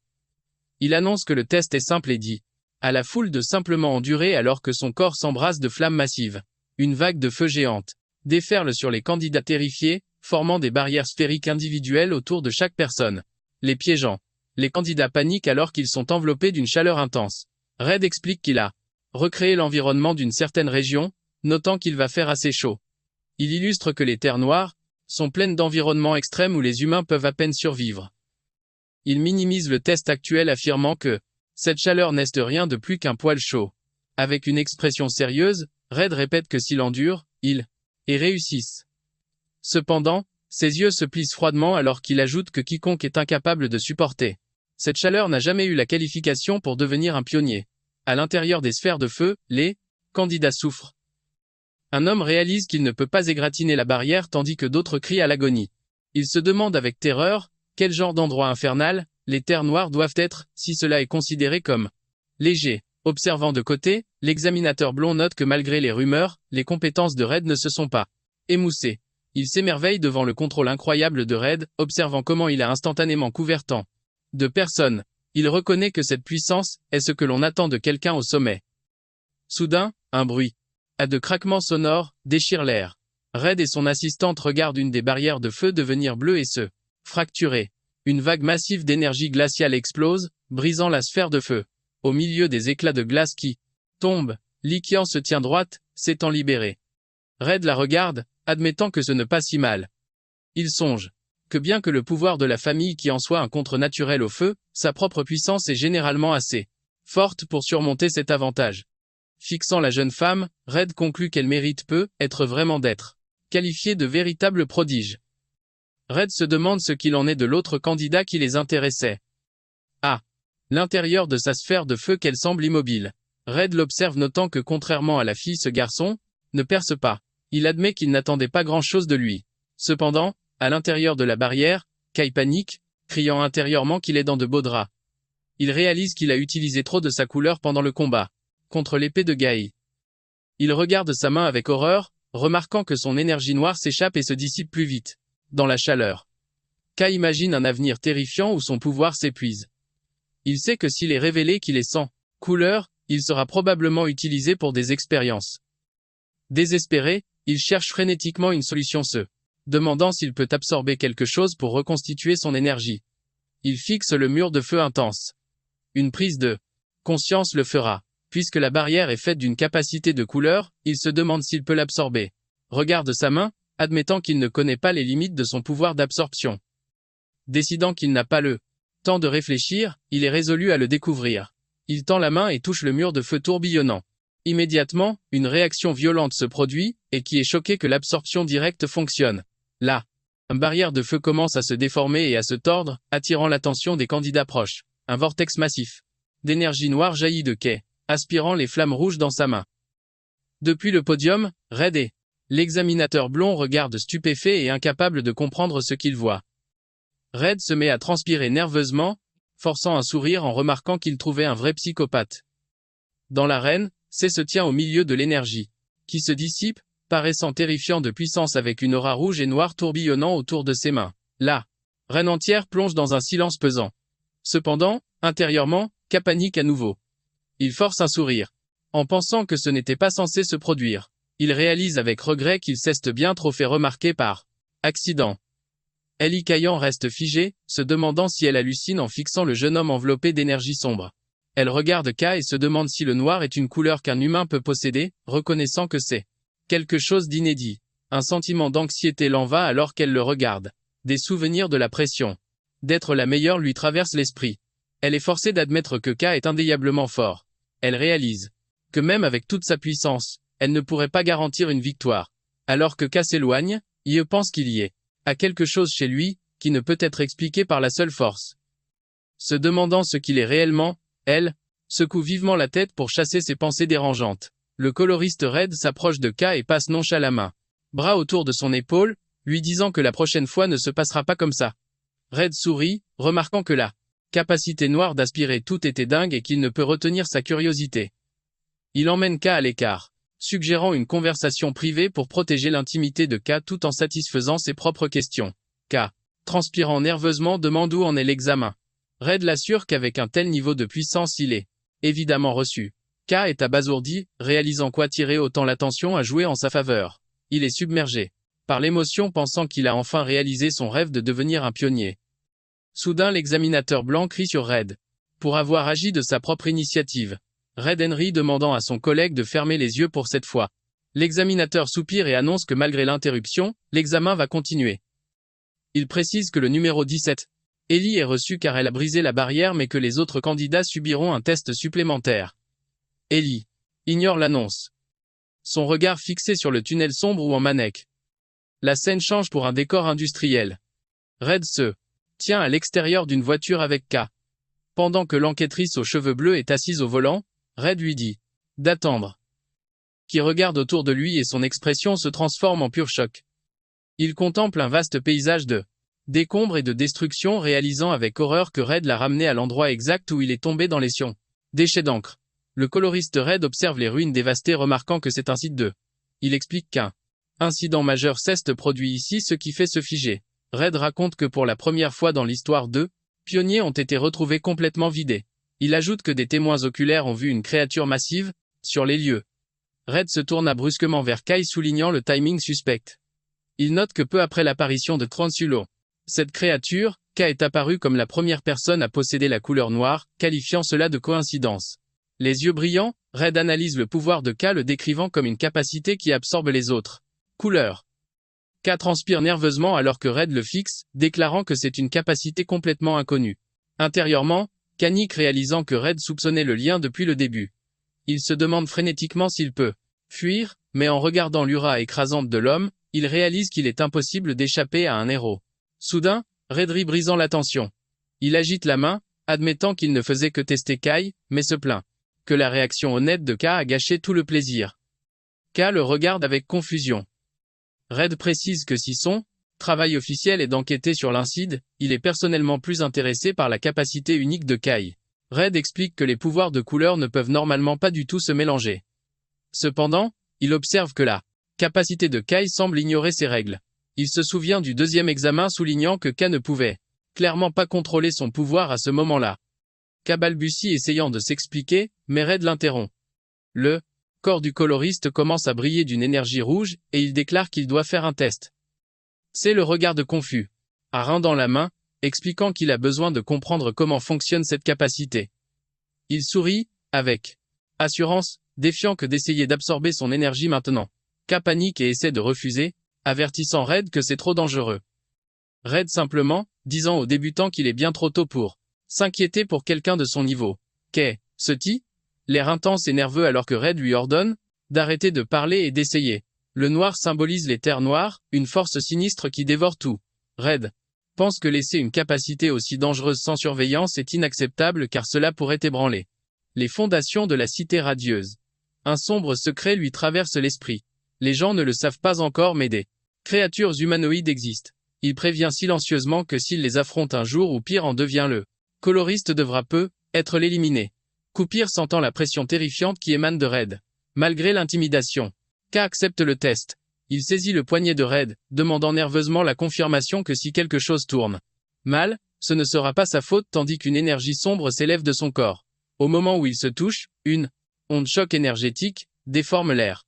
Il annonce que le test est simple et dit à la foule de simplement endurer alors que son corps s'embrase de flammes massives. Une vague de feu géante déferle sur les candidats terrifiés, formant des barrières sphériques individuelles autour de chaque personne, les piégeant. Les candidats paniquent alors qu'ils sont enveloppés d'une chaleur intense. Red explique qu'il a recréé l'environnement d'une certaine région, notant qu'il va faire assez chaud. Il illustre que les terres noires sont pleines d'environnements extrêmes où les humains peuvent à peine survivre. Il minimise le test actuel affirmant que cette chaleur n'est rien de plus qu'un poil chaud. Avec une expression sérieuse, Red répète que s'il endure, il et réussisse. Cependant, ses yeux se plissent froidement alors qu'il ajoute que quiconque est incapable de supporter cette chaleur n'a jamais eu la qualification pour devenir un pionnier. À l'intérieur des sphères de feu, les candidats souffrent. Un homme réalise qu'il ne peut pas égratigner la barrière tandis que d'autres crient à l'agonie. Il se demande avec terreur, quel genre d'endroit infernal les terres noires doivent être, si cela est considéré comme léger. Observant de côté, l'examinateur blond note que malgré les rumeurs, les compétences de Red ne se sont pas émoussées. Il s'émerveille devant le contrôle incroyable de Red, observant comment il a instantanément couvert tant de personnes. Il reconnaît que cette puissance est ce que l'on attend de quelqu'un au sommet. Soudain, un bruit de craquements sonores déchire l'air. Red et son assistante regardent une des barrières de feu devenir bleue et se fracturer. Une vague massive d'énergie glaciale explose, brisant la sphère de feu. Au milieu des éclats de glace qui tombent, Lycian se tient droite, s'étant libérée. Red la regarde, admettant que ce n'est pas si mal. Il songe que bien que le pouvoir de la famille qui en soit un contre naturel au feu, sa propre puissance est généralement assez forte pour surmonter cet avantage. Fixant la jeune femme, Red conclut qu'elle mérite peu, être vraiment d'être qualifiée de véritable prodige. Red se demande ce qu'il en est de l'autre candidat qui les intéressait. À l'intérieur de sa sphère de feu qu'elle semble immobile. Red l'observe notant que contrairement à la fille ce garçon ne perce pas. Il admet qu'il n'attendait pas grand-chose de lui. Cependant, à l'intérieur de la barrière, Kai panique, criant intérieurement qu'il est dans de beaux draps. Il réalise qu'il a utilisé trop de sa couleur pendant le combat contre l'épée de Gai. Il regarde sa main avec horreur, remarquant que son énergie noire s'échappe et se dissipe plus vite dans la chaleur. Kai imagine un avenir terrifiant où son pouvoir s'épuise. Il sait que s'il est révélé qu'il est sans couleur, il sera probablement utilisé pour des expériences. Désespéré, il cherche frénétiquement une solution demandant s'il peut absorber quelque chose pour reconstituer son énergie. Il fixe le mur de feu intense. Une prise de conscience le fera. Puisque la barrière est faite d'une capacité de couleur, il se demande s'il peut l'absorber. Regarde sa main, admettant qu'il ne connaît pas les limites de son pouvoir d'absorption. Décidant qu'il n'a pas le temps de réfléchir, il est résolu à le découvrir. Il tend la main et touche le mur de feu tourbillonnant. Immédiatement, une réaction violente se produit, et qui est choqué que l'absorption directe fonctionne. Là, une barrière de feu commence à se déformer et à se tordre, attirant l'attention des candidats proches. Un vortex massif d'énergie noire jaillit de Kai, aspirant les flammes rouges dans sa main. Depuis le podium, Red et l'examinateur blond regardent stupéfait et incapable de comprendre ce qu'il voit. Red se met à transpirer nerveusement, forçant un sourire en remarquant qu'il trouvait un vrai psychopathe. Dans l'arène, C se tient au milieu de l'énergie, qui se dissipe, paraissant terrifiant de puissance avec une aura rouge et noire tourbillonnant autour de ses mains. La reine entière plonge dans un silence pesant. Cependant, intérieurement, K panique à nouveau. Il force un sourire, en pensant que ce n'était pas censé se produire. Il réalise avec regret qu'il s'est bien trop fait remarquer par accident. Ellie Caillan reste figée, se demandant si elle hallucine en fixant le jeune homme enveloppé d'énergie sombre. Elle regarde K et se demande si le noir est une couleur qu'un humain peut posséder, reconnaissant que c'est quelque chose d'inédit. Un sentiment d'anxiété l'en va alors qu'elle le regarde. Des souvenirs de la pression d'être la meilleure lui traverse l'esprit. Elle est forcée d'admettre que K est indéniablement fort. Elle réalise que même avec toute sa puissance, elle ne pourrait pas garantir une victoire. Alors que K s'éloigne, Ie pense qu'il y a quelque chose chez lui, qui ne peut être expliqué par la seule force. Se demandant ce qu'il est réellement, elle secoue vivement la tête pour chasser ses pensées dérangeantes. Le coloriste Red s'approche de K et passe nonchalamment bras autour de son épaule, lui disant que la prochaine fois ne se passera pas comme ça. Red sourit, remarquant que la capacité noire d'aspirer tout était dingue et qu'il ne peut retenir sa curiosité. Il emmène K à l'écart, suggérant une conversation privée pour protéger l'intimité de K tout en satisfaisant ses propres questions. K, transpirant nerveusement, demande où en est l'examen. Red l'assure qu'avec un tel niveau de puissance il est évidemment reçu. K est abasourdi, réalisant qu'attirer autant l'attention a joué en sa faveur. Il est submergé par l'émotion, pensant qu'il a enfin réalisé son rêve de devenir un pionnier. Soudain, l'examinateur blanc crie sur Red pour avoir agi de sa propre initiative. Red Henry demandant à son collègue de fermer les yeux pour cette fois. L'examinateur soupire et annonce que malgré l'interruption, l'examen va continuer. Il précise que le numéro 17, Ellie, est reçu car elle a brisé la barrière mais que les autres candidats subiront un test supplémentaire. Ellie ignore l'annonce, son regard fixé sur le tunnel sombre où en manèque. La scène change pour un décor industriel. Red se tient à l'extérieur d'une voiture avec K. Pendant que l'enquêtrice aux cheveux bleus est assise au volant, Red lui dit d'attendre. Qui regarde autour de lui et son expression se transforme en pur choc. Il contemple un vaste paysage de décombres et de destruction, réalisant avec horreur que Red l'a ramené à l'endroit exact où il est tombé dans les sions. Déchets d'encre. Le coloriste Red observe les ruines dévastées, remarquant que c'est un site de. Il explique qu'un incident majeur s'est produit ici, ce qui fait se figer. Red raconte que pour la première fois dans l'histoire, 2 pionniers ont été retrouvés complètement vidés. Il ajoute que des témoins oculaires ont vu une créature massive sur les lieux. Red se tourna brusquement vers Kai, soulignant le timing suspect. Il note que peu après l'apparition de Transulo, cette créature, K, est apparue comme la première personne à posséder la couleur noire, qualifiant cela de coïncidence. Les yeux brillants, Red analyse le pouvoir de K, le décrivant comme une capacité qui absorbe les autres couleurs. K transpire nerveusement alors que Red le fixe, déclarant que c'est une capacité complètement inconnue. Intérieurement, Kanik, réalisant que Red soupçonnait le lien depuis le début. Il se demande frénétiquement s'il peut fuir, mais en regardant l'aura écrasante de l'homme, il réalise qu'il est impossible d'échapper à un héros. Soudain, Red rit, brisant la tension. Il agite la main, admettant qu'il ne faisait que tester Kai, mais se plaint que la réaction honnête de K a gâché tout le plaisir. K le regarde avec confusion. Red précise que si son travail officiel est d'enquêter sur l'incident, il est personnellement plus intéressé par la capacité unique de Kai. Red explique que les pouvoirs de couleur ne peuvent normalement pas du tout se mélanger. Cependant, il observe que la capacité de Kai semble ignorer ces règles. Il se souvient du deuxième examen, soulignant que K ne pouvait clairement pas contrôler son pouvoir à ce moment-là. K balbutie, essayant de s'expliquer, mais Red l'interrompt. Le corps du coloriste commence à briller d'une énergie rouge, et il déclare qu'il doit faire un test. C'est le regard de confus, à rein dans la main, expliquant qu'il a besoin de comprendre comment fonctionne cette capacité. Il sourit, avec assurance, défiant que d'essayer d'absorber son énergie maintenant. K panique et essaie de refuser, avertissant Red que c'est trop dangereux. Red simplement, disant au débutant qu'il est bien trop tôt pour s'inquiéter pour quelqu'un de son niveau. Qu'est ce-ti? L'air intense et nerveux alors que Red lui ordonne d'arrêter de parler et d'essayer. Le noir symbolise les terres noires, une force sinistre qui dévore tout. Red pense que laisser une capacité aussi dangereuse sans surveillance est inacceptable car cela pourrait ébranler les fondations de la cité radieuse. Un sombre secret lui traverse l'esprit. Les gens ne le savent pas encore, mais des créatures humanoïdes existent. Il prévient silencieusement que s'il les affronte un jour ou pire en devient le coloriste devra être l'éliminer. Koupir sentant la pression terrifiante qui émane de Red. Malgré l'intimidation, K accepte le test. Il saisit le poignet de Red, demandant nerveusement la confirmation que si quelque chose tourne mal, ce ne sera pas sa faute, tandis qu'une énergie sombre s'élève de son corps. Au moment où il se touche, une onde choc énergétique déforme l'air.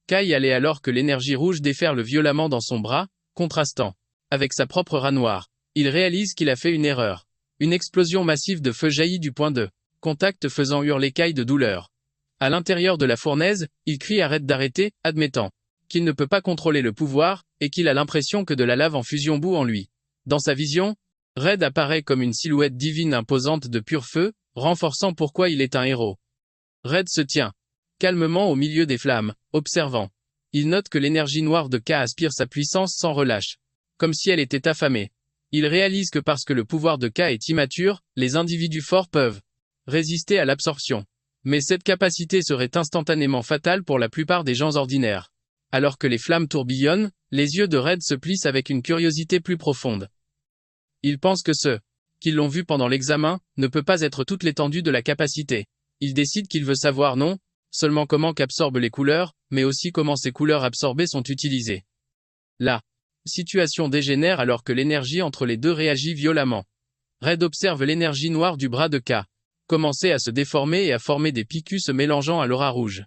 Kai allait alors que l'énergie rouge déferle violemment dans son bras, contrastant avec sa propre rat noire. Il réalise qu'il a fait une erreur. Une explosion massive de feu jaillit du point de contact, faisant hurler Kai de douleur. À l'intérieur de la fournaise, il crie à Red d'arrêter, admettant qu'il ne peut pas contrôler le pouvoir, et qu'il a l'impression que de la lave en fusion bout en lui. Dans sa vision, Red apparaît comme une silhouette divine imposante de pur feu, renforçant pourquoi il est un héros. Red se tient calmement au milieu des flammes, observant. Il note que l'énergie noire de K aspire sa puissance sans relâche, comme si elle était affamée. Il réalise que parce que le pouvoir de K est immature, les individus forts peuvent résister à l'absorption. Mais cette capacité serait instantanément fatale pour la plupart des gens ordinaires. Alors que les flammes tourbillonnent, les yeux de Red se plissent avec une curiosité plus profonde. Il pense que ceux qui l'ont vu pendant l'examen ne peut pas être toute l'étendue de la capacité. Il décide qu'il veut savoir non seulement comment qu'absorbent les couleurs, mais aussi comment ces couleurs absorbées sont utilisées. La situation dégénère alors que l'énergie entre les deux réagit violemment. Red observe l'énergie noire du bras de K commencer à se déformer et à former des picus se mélangeant à l'aura rouge.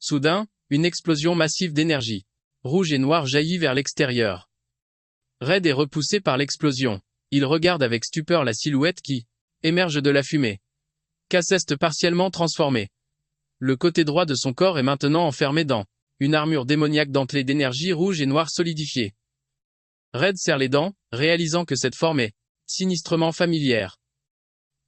Soudain, une explosion massive d'énergie rouge et noire jaillit vers l'extérieur. Red est repoussé par l'explosion. Il regarde avec stupeur la silhouette qui émerge de la fumée. K s'est partiellement transformé. Le côté droit de son corps est maintenant enfermé dans une armure démoniaque dentelée d'énergie rouge et noire solidifiée. Red serre les dents, réalisant que cette forme est sinistrement familière.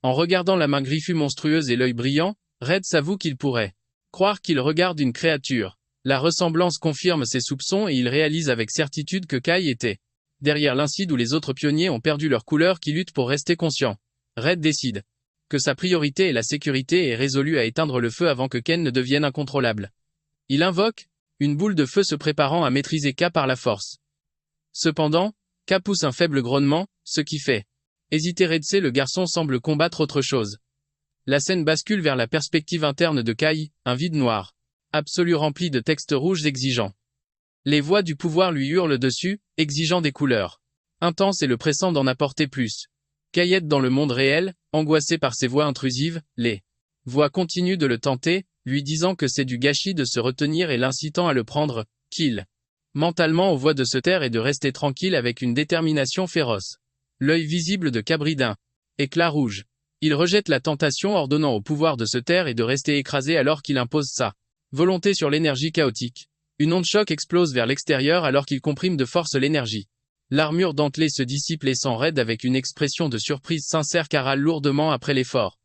En regardant la main griffue monstrueuse et l'œil brillant, Red s'avoue qu'il pourrait croire qu'il regarde une créature. La ressemblance confirme ses soupçons et il réalise avec certitude que Kai était derrière l'Incide où les autres pionniers ont perdu leur couleur qui luttent pour rester conscients. Red décide que sa priorité est la sécurité et est résolu à éteindre le feu avant que Ken ne devienne incontrôlable. Il invoque une boule de feu se préparant à maîtriser K par la force. Cependant, K pousse un faible grognement, ce qui fait hésiter Redse. Le garçon semble combattre autre chose. La scène bascule vers la perspective interne de Kai, un vide noir absolu rempli de textes rouges exigeants. Les voix du pouvoir lui hurlent dessus, exigeant des couleurs intenses et le pressant d'en apporter plus. Kayette dans le monde réel, angoissé par ces voix intrusives, les voix continuent de le tenter, lui disant que c'est du gâchis de se retenir et l'incitant à le prendre, qu'il mentalement aux voix de se taire et de rester tranquille avec une détermination féroce. L'œil visible de Cabridin éclat rouge. Il rejette la tentation ordonnant au pouvoir de se taire et de rester écrasé alors qu'il impose sa volonté sur l'énergie chaotique. Une onde choc explose vers l'extérieur alors qu'il comprime de force l'énergie. L'armure dentelée se dissipe laissant Red avec une expression de surprise sincère car râle lourdement après l'effort.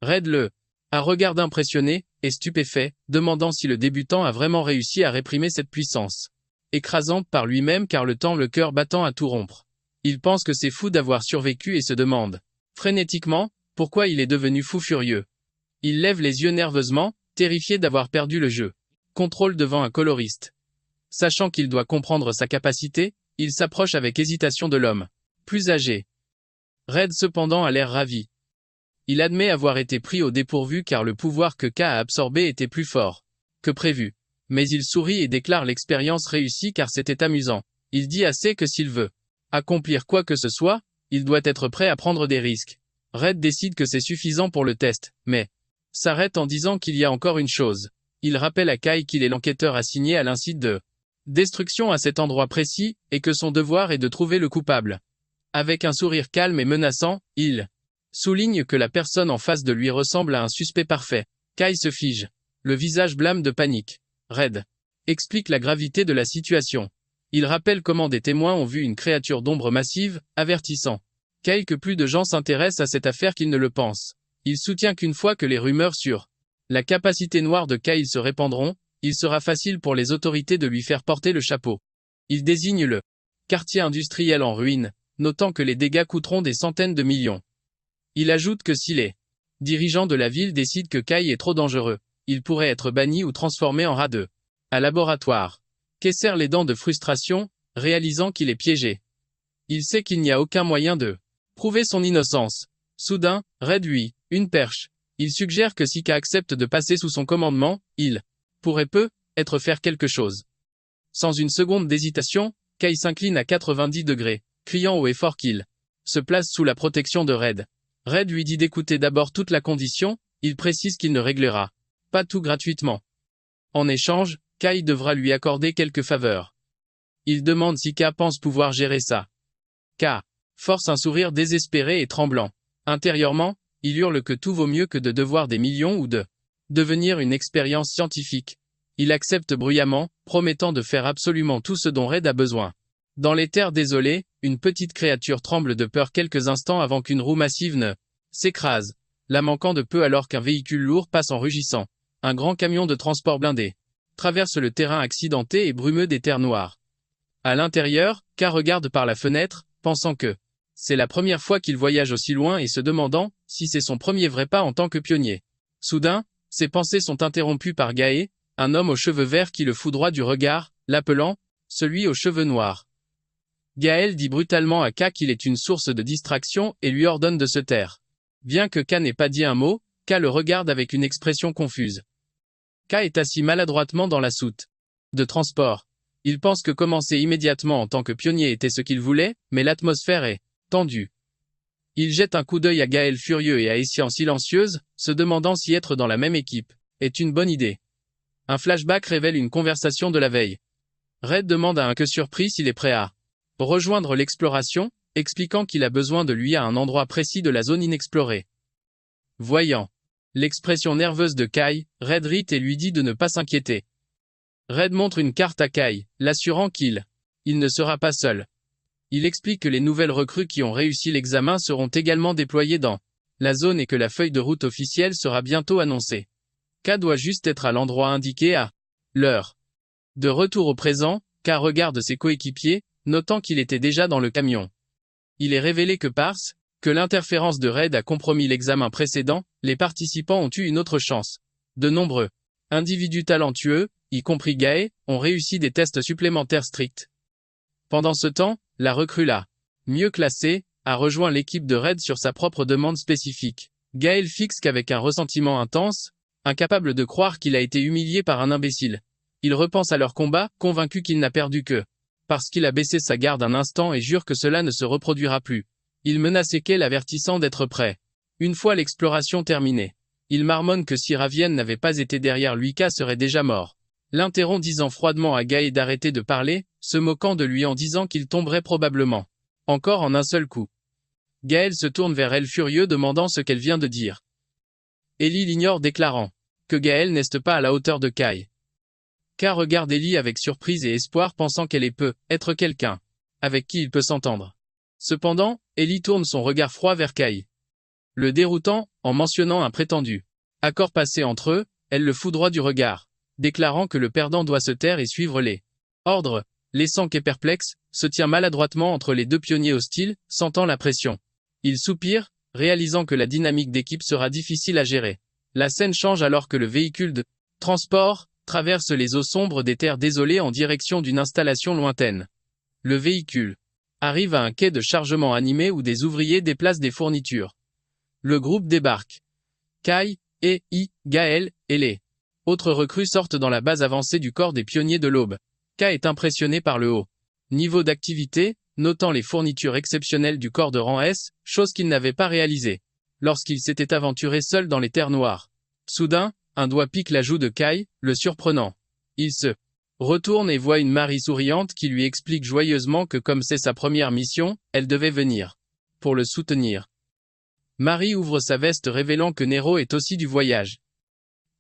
Red le regarde impressionné et stupéfait, demandant si le débutant a vraiment réussi à réprimer cette puissance écrasante par lui-même car le cœur battant à tout rompre. Il pense que c'est fou d'avoir survécu et se demande frénétiquement pourquoi il est devenu fou furieux. Il lève les yeux nerveusement, terrifié d'avoir perdu le jeu. Contrôle devant un coloriste. Sachant qu'il doit comprendre sa capacité, il s'approche avec hésitation de l'homme plus âgé. Red cependant a l'air ravi. Il admet avoir été pris au dépourvu car le pouvoir que K a absorbé était plus fort que prévu. Mais il sourit et déclare l'expérience réussie car c'était amusant. Il dit assez que s'il veut accomplir quoi que ce soit, il doit être prêt à prendre des risques. Red décide que c'est suffisant pour le test, mais s'arrête en disant qu'il y a encore une chose. Il rappelle à Kai qu'il est l'enquêteur assigné à l'incite de destruction à cet endroit précis, et que son devoir est de trouver le coupable. Avec un sourire calme et menaçant, il souligne que la personne en face de lui ressemble à un suspect parfait. Kai se fige, le visage blême de panique. Red explique la gravité de la situation. Il rappelle comment des témoins ont vu une créature d'ombre massive, avertissant Kai que plus de gens s'intéressent à cette affaire qu'ils ne le pensent. Il soutient qu'une fois que les rumeurs sur la capacité noire de Kai se répandront, il sera facile pour les autorités de lui faire porter le chapeau. Il désigne le quartier industriel en ruine, notant que les dégâts coûteront des centaines de millions. Il ajoute que si les dirigeants de la ville décident que Kai est trop dangereux, il pourrait être banni ou transformé en rat à laboratoire. Kai serre les dents de frustration, réalisant qu'il est piégé. Il sait qu'il n'y a aucun moyen de prouver son innocence. Soudain, Red lui une perche. Il suggère que si K accepte de passer sous son commandement, il pourrait peut-être faire quelque chose. Sans une seconde d'hésitation, Kai s'incline à 90 degrés, criant haut et fort qu'il se place sous la protection de Red. Red lui dit d'écouter d'abord toute la condition, il précise qu'il ne réglera pas tout gratuitement. En échange, Kai devra lui accorder quelques faveurs. Il demande si K pense pouvoir gérer ça. K force un sourire désespéré et tremblant. Intérieurement, il hurle que tout vaut mieux que de devoir des millions ou de devenir une expérience scientifique. Il accepte bruyamment, promettant de faire absolument tout ce dont Red a besoin. Dans les terres désolées, une petite créature tremble de peur quelques instants avant qu'une roue massive ne s'écrase, la manquant de peu alors qu'un véhicule lourd passe en rugissant. Un grand camion de transport blindé traverse le terrain accidenté et brumeux des terres noires. À l'intérieur, K regarde par la fenêtre, pensant que c'est la première fois qu'il voyage aussi loin et se demandant si c'est son premier vrai pas en tant que pionnier. Soudain, ses pensées sont interrompues par Gaé, un homme aux cheveux verts qui le foudroie du regard, l'appelant « celui aux cheveux noirs ». Gaël dit brutalement à K qu'il est une source de distraction et lui ordonne de se taire. Bien que K n'ait pas dit un mot, K le regarde avec une expression confuse. K est assis maladroitement dans la soute de transport. Il pense que commencer immédiatement en tant que pionnier était ce qu'il voulait, mais l'atmosphère est tendue. Il jette un coup d'œil à Gaël furieux et à Essian silencieuse, se demandant si être dans la même équipe est une bonne idée. Un flashback révèle une conversation de la veille. Red demande à un que surpris s'il est prêt à rejoindre l'exploration, expliquant qu'il a besoin de lui à un endroit précis de la zone inexplorée. Voyant l'expression nerveuse de Kai, Red rit et lui dit de ne pas s'inquiéter. Red montre une carte à Kai, l'assurant qu'il ne sera pas seul. Il explique que les nouvelles recrues qui ont réussi l'examen seront également déployées dans la zone et que la feuille de route officielle sera bientôt annoncée. K doit juste être à l'endroit indiqué à l'heure. De retour au présent, K regarde ses coéquipiers, notant qu'il était déjà dans le camion. Il est révélé que l'interférence de Red a compromis l'examen précédent, les participants ont eu une autre chance. De nombreux individus talentueux, y compris Gaé, ont réussi des tests supplémentaires stricts. Pendant ce temps, la recrue la mieux classée a rejoint l'équipe de Red sur sa propre demande spécifique. Gaël fixe qu'avec un ressentiment intense, incapable de croire qu'il a été humilié par un imbécile. Il repense à leur combat, convaincu qu'il n'a perdu que parce qu'il a baissé sa garde un instant et jure que cela ne se reproduira plus. Il menace Ekel l'avertissant d'être prêt. Une fois l'exploration terminée, il marmonne que si Ravien n'avait pas été derrière lui, K serait déjà mort. L'interrompt disant froidement à Gaé d'arrêter de parler, se moquant de lui en disant qu'il tomberait probablement encore en un seul coup. Gaël se tourne vers elle furieux demandant ce qu'elle vient de dire. Ellie l'ignore déclarant que Gaël n'est pas à la hauteur de Kai. K regarde Ellie avec surprise et espoir pensant qu'elle peut être quelqu'un avec qui il peut s'entendre. Cependant, Ellie tourne son regard froid vers Kai. Le déroutant, en mentionnant un prétendu accord passé entre eux, elle le foudroie du regard, déclarant que le perdant doit se taire et suivre les ordres, laissant Kay perplexe, se tient maladroitement entre les deux pionniers hostiles, sentant la pression. Il soupire, réalisant que la dynamique d'équipe sera difficile à gérer. La scène change alors que le véhicule de transport traverse les eaux sombres des terres désolées en direction d'une installation lointaine. Le véhicule arrive à un quai de chargement animé où des ouvriers déplacent des fournitures. Le groupe débarque. Kai, Gaël et les autres recrues sortent dans la base avancée du corps des pionniers de l'Aube. Kai est impressionné par le haut niveau d'activité, notant les fournitures exceptionnelles du corps de rang S, chose qu'il n'avait pas réalisée lorsqu'il s'était aventuré seul dans les terres noires. Soudain, un doigt pique la joue de Kai, le surprenant. Il se retourne et voit une Marie souriante qui lui explique joyeusement que comme c'est sa première mission, elle devait venir pour le soutenir. Marie ouvre sa veste révélant que Nero est aussi du voyage.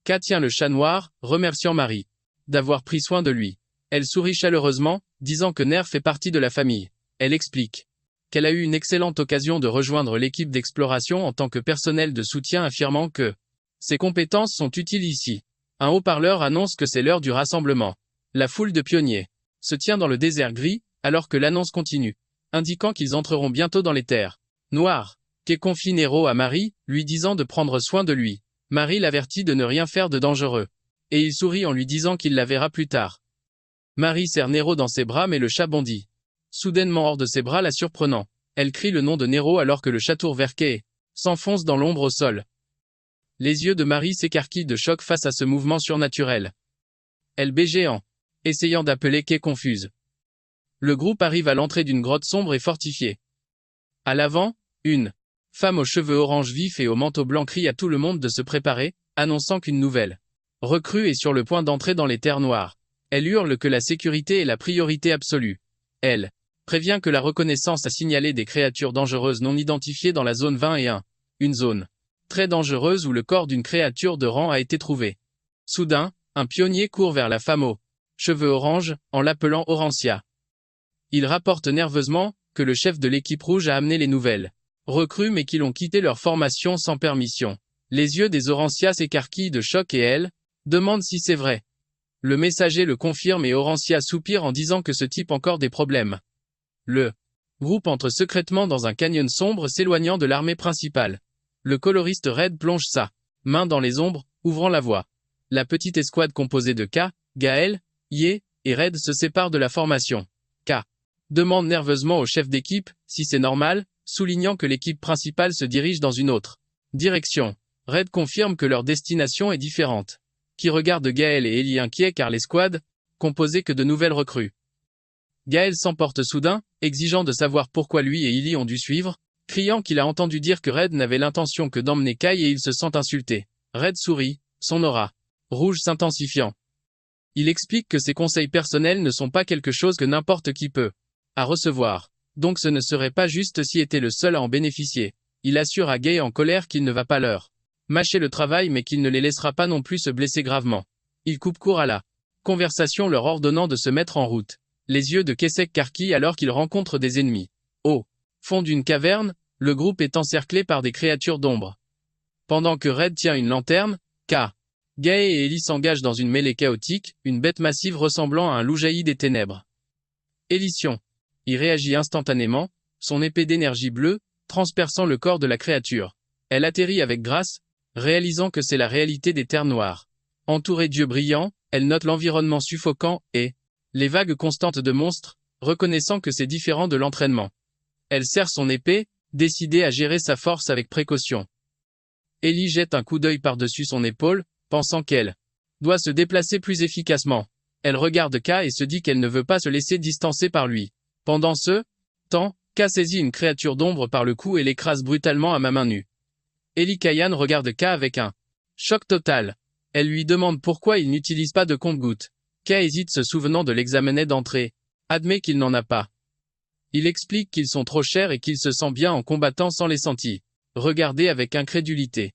K tient le chat noir, remerciant Marie d'avoir pris soin de lui. Elle sourit chaleureusement, disant que Ner fait partie de la famille. Elle explique qu'elle a eu une excellente occasion de rejoindre l'équipe d'exploration en tant que personnel de soutien, affirmant que ses compétences sont utiles ici. Un haut-parleur annonce que c'est l'heure du rassemblement. La foule de pionniers se tient dans le désert gris, alors que l'annonce continue, indiquant qu'ils entreront bientôt dans les terres noires. Kay confie Nero à Marie, lui disant de prendre soin de lui. Marie l'avertit de ne rien faire de dangereux. Et il sourit en lui disant qu'il la verra plus tard. Marie serre Nero dans ses bras mais le chat bondit soudainement hors de ses bras, la surprenant. Elle crie le nom de Nero alors que le chat tourne vers Kay s'enfonce dans l'ombre au sol. Les yeux de Marie s'écarquillent de choc face à ce mouvement surnaturel. Elle bégait géant, essayant d'appeler Kay confuse. Le groupe arrive à l'entrée d'une grotte sombre et fortifiée. À l'avant, une femme aux cheveux orange vifs et au manteau blanc crie à tout le monde de se préparer, annonçant qu'une nouvelle recrue est sur le point d'entrer dans les terres noires. Elle hurle que la sécurité est la priorité absolue. Elle prévient que la reconnaissance a signalé des créatures dangereuses non identifiées dans la zone 21, une zone très dangereuse où le corps d'une créature de rang a été trouvé. Soudain, un pionnier court vers la femme aux cheveux orange, en l'appelant Orantia. Il rapporte nerveusement que le chef de l'équipe rouge a amené les nouvelles recrues mais qu'ils ont quitté leur formation sans permission. Les yeux des Orancia s'écarquillent de choc et elle demande si c'est vrai. Le messager le confirme et Orancia soupire en disant que ce type a encore des problèmes. Le groupe entre secrètement dans un canyon sombre s'éloignant de l'armée principale. Le coloriste Red plonge sa main dans les ombres, ouvrant la voie. La petite escouade composée de K, Gaël, Ye et Red se sépare de la formation. K demande nerveusement au chef d'équipe si c'est normal, soulignant que l'équipe principale se dirige dans une autre direction. Red confirme que leur destination est différente. Qui regarde Gaël et Ellie inquiets car l'escouade composée que de nouvelles recrues. Gaël s'emporte soudain, exigeant de savoir pourquoi lui et Ellie ont dû suivre, criant qu'il a entendu dire que Red n'avait l'intention que d'emmener Kai et il se sent insulté. Red sourit, son aura rouge s'intensifiant. Il explique que ses conseils personnels ne sont pas quelque chose que n'importe qui peut à recevoir. Donc ce ne serait pas juste s'il était le seul à en bénéficier. Il assure à Gaël en colère qu'il ne va pas leur mâcher le travail mais qu'il ne les laissera pas non plus se blesser gravement. Il coupe court à la conversation leur ordonnant de se mettre en route. Les yeux de Kay s'écarquillent alors qu'ils rencontrent des ennemis. Au fond d'une caverne, le groupe est encerclé par des créatures d'ombre. Pendant que Red tient une lanterne, Gaël et Ellie s'engagent dans une mêlée chaotique, une bête massive ressemblant à un loup jaillit des ténèbres. Élision. Il réagit instantanément, son épée d'énergie bleue, transperçant le corps de la créature. Elle atterrit avec grâce, réalisant que c'est la réalité des terres noires. Entourée d'yeux brillants, elle note l'environnement suffocant et les vagues constantes de monstres, reconnaissant que c'est différent de l'entraînement. Elle serre son épée, décidée à gérer sa force avec précaution. Ellie jette un coup d'œil par-dessus son épaule, pensant qu'elle doit se déplacer plus efficacement. Elle regarde K et se dit qu'elle ne veut pas se laisser distancer par lui. Pendant ce temps, K saisit une créature d'ombre par le cou et l'écrase brutalement à main nue. Ellie Kayan regarde K avec un choc total. Elle lui demande pourquoi il n'utilise pas de compte-gouttes. K hésite se souvenant de l'examen d'entrée. Admet qu'il n'en a pas. Il explique qu'ils sont trop chers et qu'il se sent bien en combattant sans les sentir. Regarder avec incrédulité.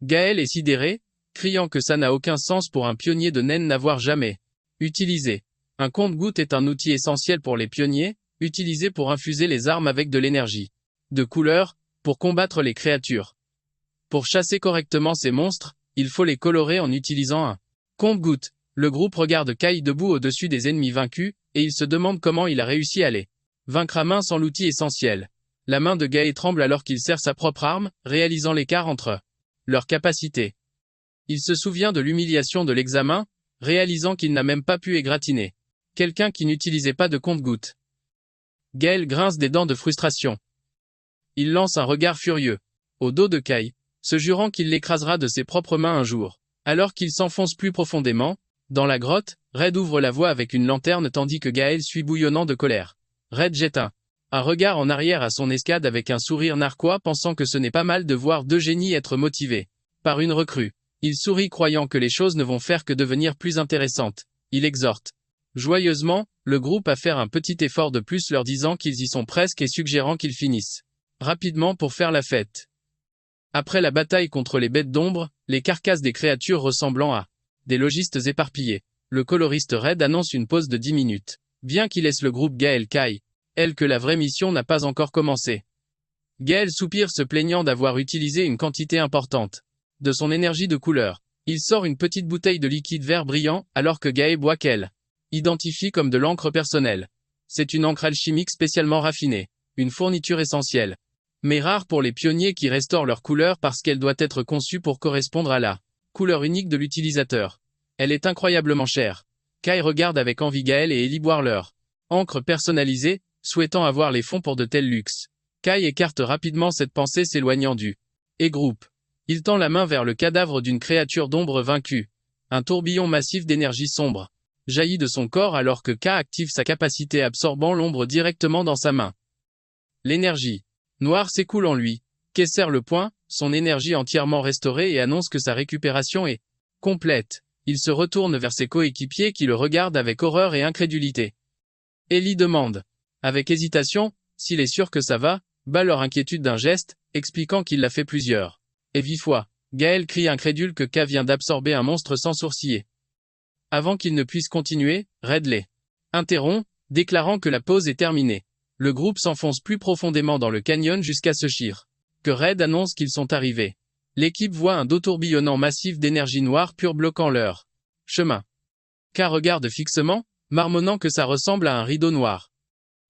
Gaël est sidéré, criant que ça n'a aucun sens pour un pionnier de naine n'avoir jamais utilisé. Un compte-gouttes est un outil essentiel pour les pionniers, utilisé pour infuser les armes avec de l'énergie de couleur, pour combattre les créatures. Pour chasser correctement ces monstres, il faut les colorer en utilisant un compte-gouttes. Le groupe regarde Kai debout au-dessus des ennemis vaincus, et il se demande comment il a réussi à les vaincre à main sans l'outil essentiel. La main de Gaël tremble alors qu'il serre sa propre arme, réalisant l'écart entre leurs capacités. Il se souvient de l'humiliation de l'examen, réalisant qu'il n'a même pas pu égratigner quelqu'un qui n'utilisait pas de compte-gouttes. Gaël grince des dents de frustration. Il lance un regard furieux au dos de Kai, se jurant qu'il l'écrasera de ses propres mains un jour. Alors qu'il s'enfonce plus profondément dans la grotte, Red ouvre la voie avec une lanterne tandis que Gaël suit bouillonnant de colère. Red jette un regard en arrière à son escouade avec un sourire narquois pensant que ce n'est pas mal de voir deux génies être motivés par une recrue. Il sourit croyant que les choses ne vont faire que devenir plus intéressantes. Il exhorte joyeusement le groupe à faire un petit effort de plus leur disant qu'ils y sont presque et suggérant qu'ils finissent rapidement pour faire la fête. Après la bataille contre les bêtes d'ombre, les carcasses des créatures ressemblant à des logistes éparpillés, le coloriste Red annonce une pause de 10 minutes. Bien qu'il laisse le groupe Gaël Kai, elle que la vraie mission n'a pas encore commencé. Gaël soupire se plaignant d'avoir utilisé une quantité importante de son énergie de couleur. Il sort une petite bouteille de liquide vert brillant alors que Gaël boit qu'elle identifie comme de l'encre personnelle. C'est une encre alchimique spécialement raffinée, une fourniture essentielle, mais rare pour les pionniers qui restaurent leur couleur parce qu'elle doit être conçue pour correspondre à la couleur unique de l'utilisateur. Elle est incroyablement chère. Kai regarde avec envie Gaël et Ellie boire leur encre personnalisée, souhaitant avoir les fonds pour de tels luxes. Kai écarte rapidement cette pensée s'éloignant du groupe. Il tend la main vers le cadavre d'une créature d'ombre vaincue. Un tourbillon massif d'énergie sombre jaillit de son corps alors que K active sa capacité absorbant l'ombre directement dans sa main. L'énergie noire s'écoule en lui. K serre le poing, son énergie entièrement restaurée et annonce que sa récupération est complète. Il se retourne vers ses coéquipiers qui le regardent avec horreur et incrédulité. Ellie demande, avec hésitation, s'il est sûr que ça va, bat leur inquiétude d'un geste, expliquant qu'il l'a fait plusieurs. Et 8 fois. Gaël crie incrédule que K vient d'absorber un monstre sans sourciller. Avant qu'il ne puisse continuer, Red les interrompt, déclarant que la pause est terminée. Le groupe s'enfonce plus profondément dans le canyon jusqu'à Sechir. Que Red annonce qu'ils sont arrivés. L'équipe voit un dos tourbillonnant massif d'énergie noire pure bloquant leur chemin. K regarde fixement, marmonnant que ça ressemble à un rideau noir.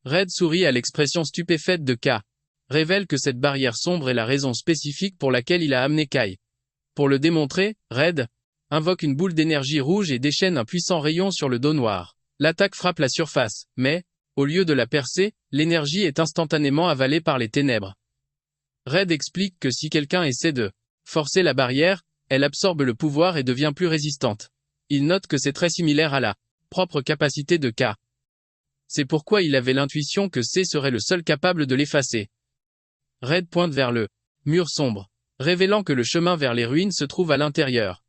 Red sourit à l'expression stupéfaite de K. Révèle que cette barrière sombre est la raison spécifique pour laquelle il a amené Kai. Pour le démontrer, Red invoque une boule d'énergie rouge et déchaîne un puissant rayon sur le dos noir. L'attaque frappe la surface, mais, au lieu de la percer, l'énergie est instantanément avalée par les ténèbres. Red explique que si quelqu'un essaie de forcer la barrière, elle absorbe le pouvoir et devient plus résistante. Il note que c'est très similaire à la propre capacité de K. C'est pourquoi il avait l'intuition que C serait le seul capable de l'effacer. Red pointe vers le mur sombre, révélant que le chemin vers les ruines se trouve à l'intérieur.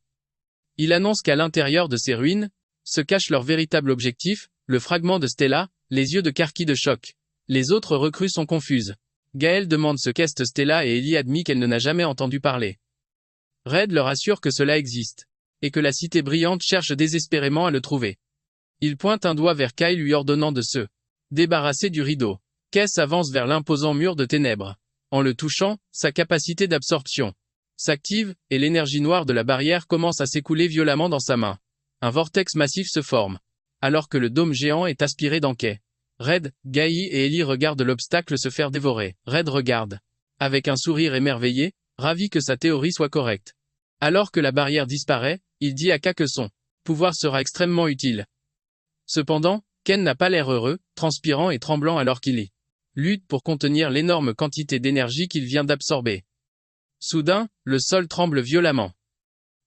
Il annonce qu'à l'intérieur de ces ruines, se cache leur véritable objectif, le fragment de Stella, les yeux de Karki de choc. Les autres recrues sont confuses. Gaël demande ce qu'est Stella et Ellie admit qu'elle n'en a jamais entendu parler. Red leur assure que cela existe, et que la cité brillante cherche désespérément à le trouver. Il pointe un doigt vers Kai lui ordonnant de se débarrasser du rideau. Kess avance vers l'imposant mur de ténèbres. En le touchant, sa capacité d'absorption s'active, et l'énergie noire de la barrière commence à s'écouler violemment dans sa main. Un vortex massif se forme, alors que le dôme géant est aspiré dans Kai. Red, Gaï et Ellie regardent l'obstacle se faire dévorer. Red regarde, avec un sourire émerveillé, ravi que sa théorie soit correcte. Alors que la barrière disparaît, il dit à K que son pouvoir sera extrêmement utile. Cependant, Ken n'a pas l'air heureux, transpirant et tremblant alors qu'il lutte pour contenir l'énorme quantité d'énergie qu'il vient d'absorber. Soudain, le sol tremble violemment.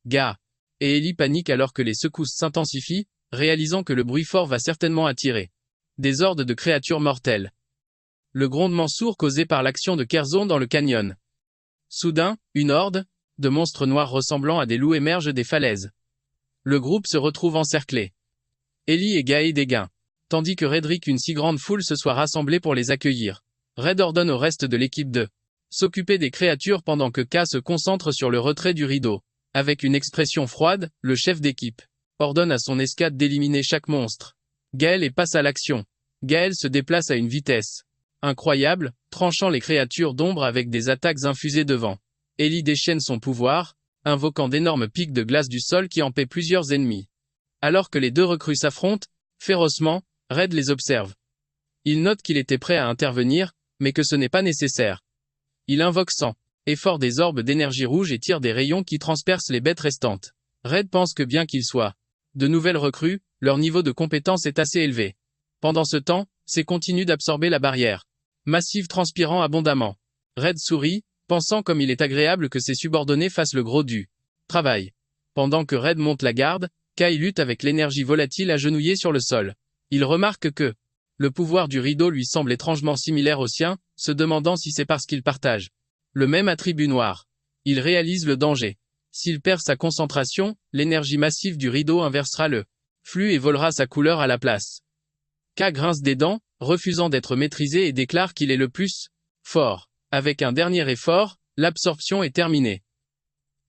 Ga et Ellie paniquent alors que les secousses s'intensifient, réalisant que le bruit fort va certainement attirer des hordes de créatures mortelles. Le grondement sourd causé par l'action de Kerzon dans le canyon. Soudain, une horde de monstres noirs ressemblant à des loups émerge des falaises. Le groupe se retrouve encerclé. Ellie et Gaë dégainent, tandis que Redrick une si grande foule se soit rassemblée pour les accueillir. Red ordonne au reste de l'équipe de s'occuper des créatures pendant que K se concentre sur le retrait du rideau. Avec une expression froide, le chef d'équipe ordonne à son escadre d'éliminer chaque monstre. Gaël passe à l'action. Gaël se déplace à une vitesse incroyable, tranchant les créatures d'ombre avec des attaques infusées de vent. Ellie déchaîne son pouvoir, invoquant d'énormes pics de glace du sol qui empaient plusieurs ennemis. Alors que les deux recrues s'affrontent, férocement, Red les observe. Il note qu'il était prêt à intervenir, mais que ce n'est pas nécessaire. Il invoque sang, effort des orbes d'énergie rouge et tire des rayons qui transpercent les bêtes restantes. Red pense que bien qu'ils soient de nouvelles recrues, leur niveau de compétence est assez élevé. Pendant ce temps, C continue d'absorber la barrière massive transpirant abondamment. Red sourit, pensant comme il est agréable que ses subordonnés fassent le gros du travail. Pendant que Red monte la garde, Kai lutte avec l'énergie volatile agenouillée sur le sol. Il remarque que le pouvoir du rideau lui semble étrangement similaire au sien, se demandant si c'est parce qu'il partage le même attribut noir. Il réalise le danger. S'il perd sa concentration, l'énergie massive du rideau inversera le flux et volera sa couleur à la place. K grince des dents, refusant d'être maîtrisé et déclare qu'il est le plus fort. Avec un dernier effort, l'absorption est terminée.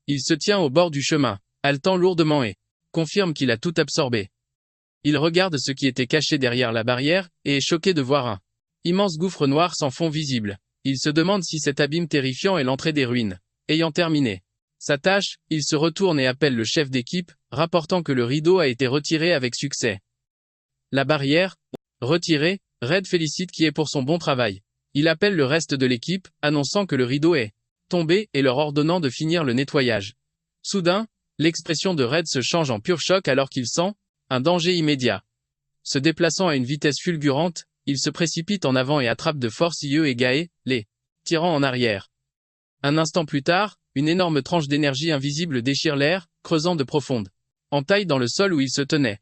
Il se tient au bord du chemin, haletant lourdement et confirme qu'il a tout absorbé. Il regarde ce qui était caché derrière la barrière, et est choqué de voir un immense gouffre noir sans fond visible. Il se demande si cet abîme terrifiant est l'entrée des ruines. Ayant terminé sa tâche, il se retourne et appelle le chef d'équipe, rapportant que le rideau a été retiré avec succès. La barrière, retirée, Red félicite qui est pour son bon travail. Il appelle le reste de l'équipe, annonçant que le rideau est tombé et leur ordonnant de finir le nettoyage. Soudain, l'expression de Red se change en pur choc alors qu'il sent un danger immédiat. Se déplaçant à une vitesse fulgurante, il se précipite en avant et attrape de force Ie et Gaë, les tirant en arrière. Un instant plus tard, une énorme tranche d'énergie invisible déchire l'air, creusant de profondes entailles dans le sol où il se tenait.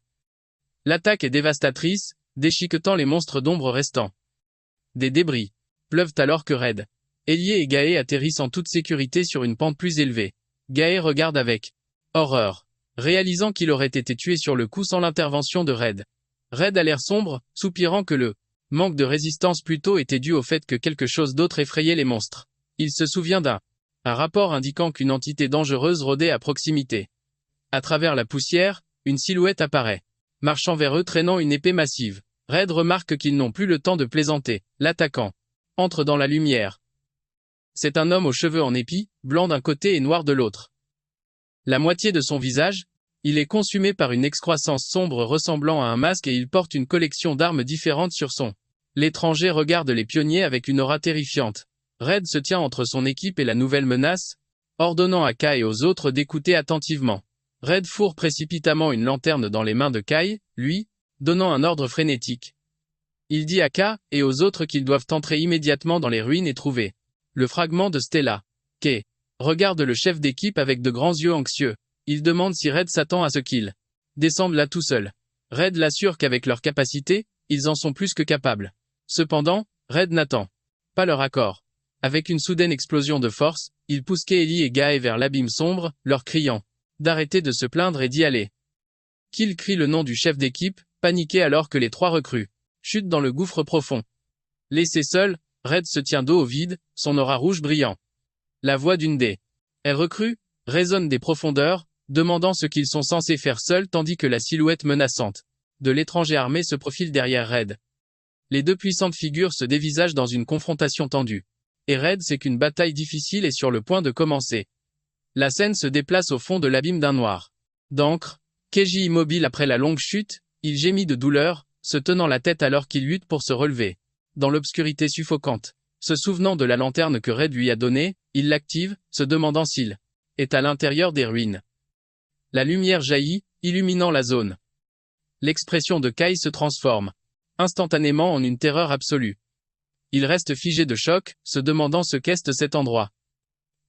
L'attaque est dévastatrice, déchiquetant les monstres d'ombre restants. Des débris pleuvent alors que Red, Ellie et Gaë atterrissent en toute sécurité sur une pente plus élevée. Gaë regarde avec horreur, réalisant qu'il aurait été tué sur le coup sans l'intervention de Red. Red a l'air sombre, soupirant que le manque de résistance plutôt était dû au fait que quelque chose d'autre effrayait les monstres. Il se souvient d'un rapport indiquant qu'une entité dangereuse rôdait à proximité. À travers la poussière, une silhouette apparaît, marchant vers eux traînant une épée massive. Red remarque qu'ils n'ont plus le temps de plaisanter. L'attaquant entre dans la lumière. C'est un homme aux cheveux en épi, blanc d'un côté et noir de l'autre. La moitié de son visage, il est consumé par une excroissance sombre ressemblant à un masque et il porte une collection d'armes différentes sur son. L'étranger regarde les pionniers avec une aura terrifiante. Red se tient entre son équipe et la nouvelle menace, ordonnant à Kai et aux autres d'écouter attentivement. Red fourre précipitamment une lanterne dans les mains de Kai, lui, donnant un ordre frénétique. Il dit à Kai et aux autres qu'ils doivent entrer immédiatement dans les ruines et trouver le fragment de Stella. Kai regarde le chef d'équipe avec de grands yeux anxieux. Il demande si Red s'attend à ce qu'il descende là tout seul. Red l'assure qu'avec leur capacité, ils en sont plus que capables. Cependant, Red n'attend pas leur accord. Avec une soudaine explosion de force, il pousse Kelly et Gae vers l'abîme sombre, leur criant d'arrêter de se plaindre et d'y aller. Kill crie le nom du chef d'équipe, paniqué alors que les 3 recrues chutent dans le gouffre profond. Laissé seul, Red se tient dos au vide, son aura rouge brillant. La voix d'une des recrues résonne des profondeurs, demandant ce qu'ils sont censés faire seuls tandis que la silhouette menaçante de l'étranger armé se profile derrière Red. Les 2 puissantes figures se dévisagent dans une confrontation tendue. Et Red sait qu'une bataille difficile est sur le point de commencer. La scène se déplace au fond de l'abîme d'un noir d'encre. Keiji immobile après la longue chute, il gémit de douleur, se tenant la tête alors qu'il lutte pour se relever. Dans l'obscurité suffocante, se souvenant de la lanterne que Red lui a donnée, il l'active, se demandant s'il est à l'intérieur des ruines. La lumière jaillit, illuminant la zone. L'expression de Kai se transforme instantanément en une terreur absolue. Il reste figé de choc, se demandant ce qu'est cet endroit.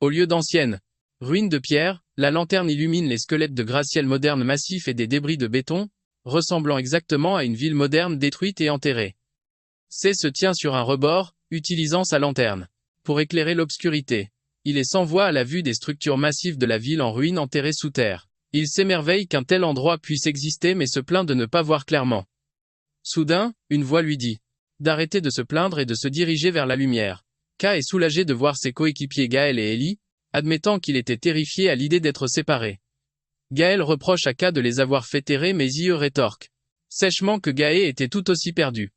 Au lieu d'anciennes ruines de pierre, la lanterne illumine les squelettes de gratte-ciel modernes massifs et des débris de béton, ressemblant exactement à une ville moderne détruite et enterrée. C se tient sur un rebord, utilisant sa lanterne pour éclairer l'obscurité. Il est sans voix à la vue des structures massives de la ville en ruine enterrées sous terre. Il s'émerveille qu'un tel endroit puisse exister mais se plaint de ne pas voir clairement. Soudain, une voix lui dit d'arrêter de se plaindre et de se diriger vers la lumière. K est soulagé de voir ses coéquipiers Gaël et Ellie, admettant qu'il était terrifié à l'idée d'être séparés. Gaël reproche à K de les avoir fait errer mais Zie rétorque sèchement que Gaë était tout aussi perdu.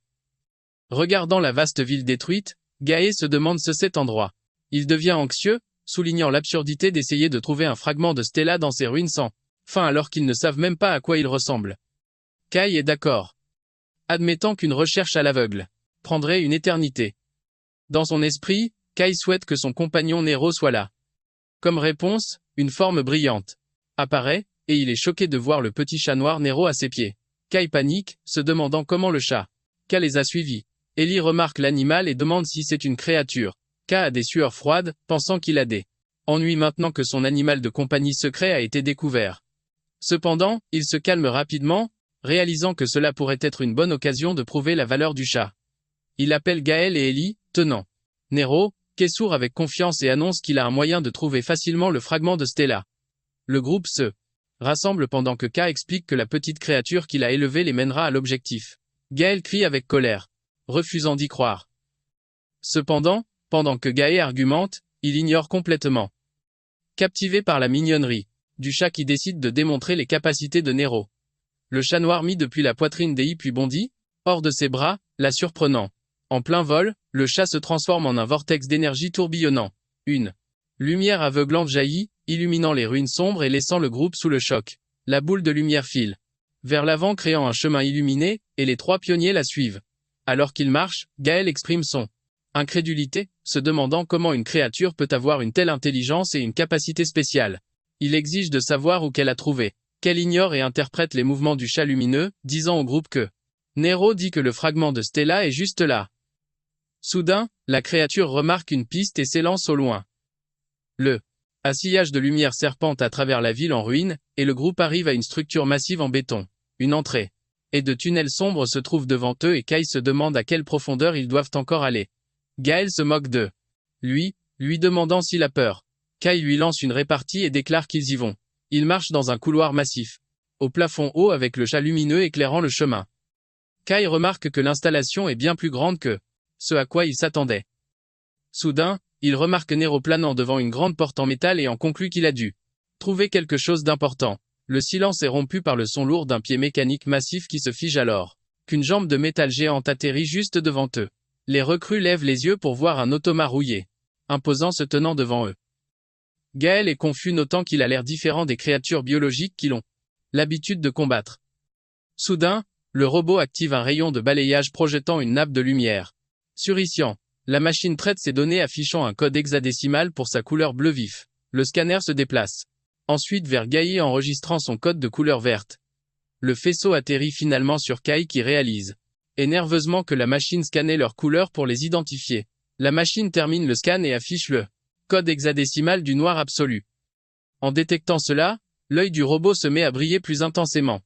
Regardant la vaste ville détruite, Gaë se demande ce cet endroit. Il devient anxieux, soulignant l'absurdité d'essayer de trouver un fragment de Stella dans ces ruines sans fin alors qu'ils ne savent même pas à quoi il ressemble. Kai est d'accord, admettant qu'une recherche à l'aveugle prendrait une éternité. Dans son esprit, Kai souhaite que son compagnon Nero soit là. Comme réponse, une forme brillante apparaît, et il est choqué de voir le petit chat noir Nero à ses pieds. Kai panique, se demandant comment le chat K les a suivis. Ellie remarque l'animal et demande si c'est une créature. K a des sueurs froides, pensant qu'il a des ennuis maintenant que son animal de compagnie secret a été découvert. Cependant, il se calme rapidement, réalisant que cela pourrait être une bonne occasion de prouver la valeur du chat. Il appelle Gaël et Ellie, tenant Nero, qu'est sourd avec confiance et annonce qu'il a un moyen de trouver facilement le fragment de Stella. Le groupe se rassemble pendant que K explique que la petite créature qu'il a élevée les mènera à l'objectif. Gaël crie avec colère, refusant d'y croire. Cependant, pendant que Gaë argumente, il ignore complètement. Captivé par la mignonnerie du chat qui décide de démontrer les capacités de Nero. Le chat noir mis depuis la poitrine d'Ei puis bondit, hors de ses bras, la surprenant. En plein vol, le chat se transforme en un vortex d'énergie tourbillonnant. Une lumière aveuglante jaillit, illuminant les ruines sombres et laissant le groupe sous le choc. La boule de lumière file vers l'avant créant un chemin illuminé, et les 3 pionniers la suivent. Alors qu'ils marchent, Gaël exprime son incrédulité, se demandant comment une créature peut avoir une telle intelligence et une capacité spéciale. Il exige de savoir où qu'elle a trouvé. Qu'elle ignore et interprète les mouvements du chat lumineux, disant au groupe que Nero dit que le fragment de Stella est juste là. Soudain, la créature remarque une piste et s'élance au loin. Le sillage de lumière serpente à travers la ville en ruine, et le groupe arrive à une structure massive en béton. Une entrée et de tunnels sombres se trouvent devant eux et Kai se demande à quelle profondeur ils doivent encore aller. Gaël se moque d'eux. Lui demandant s'il a peur. Kai lui lance une répartie et déclare qu'ils y vont. Ils marchent dans un couloir massif, au plafond haut avec le chat lumineux éclairant le chemin. Kai remarque que l'installation est bien plus grande que ce à quoi il s'attendait. Soudain, il remarque Nero planant devant une grande porte en métal et en conclut qu'il a dû trouver quelque chose d'important. Le silence est rompu par le son lourd d'un pied mécanique massif qui se fige alors. qu'une jambe de métal géante atterrit juste devant eux. Les recrues lèvent les yeux pour voir un automa rouillé, imposant se tenant devant eux. Gaël est confus notant qu'il a l'air différent des créatures biologiques qui l'ont l'habitude de combattre. Soudain, le robot active un rayon de balayage projetant une nappe de lumière. Suriciant, la machine traite ses données affichant un code hexadécimal pour sa couleur bleu vif. Le scanner se déplace. Ensuite vers Gaï enregistrant son code de couleur verte. Le faisceau atterrit finalement sur Kai qui réalise, et nerveusement que la machine scannait leurs couleurs pour les identifier. La machine termine le scan et affiche le code hexadécimal du noir absolu. En détectant cela, l'œil du robot se met à briller plus intensément.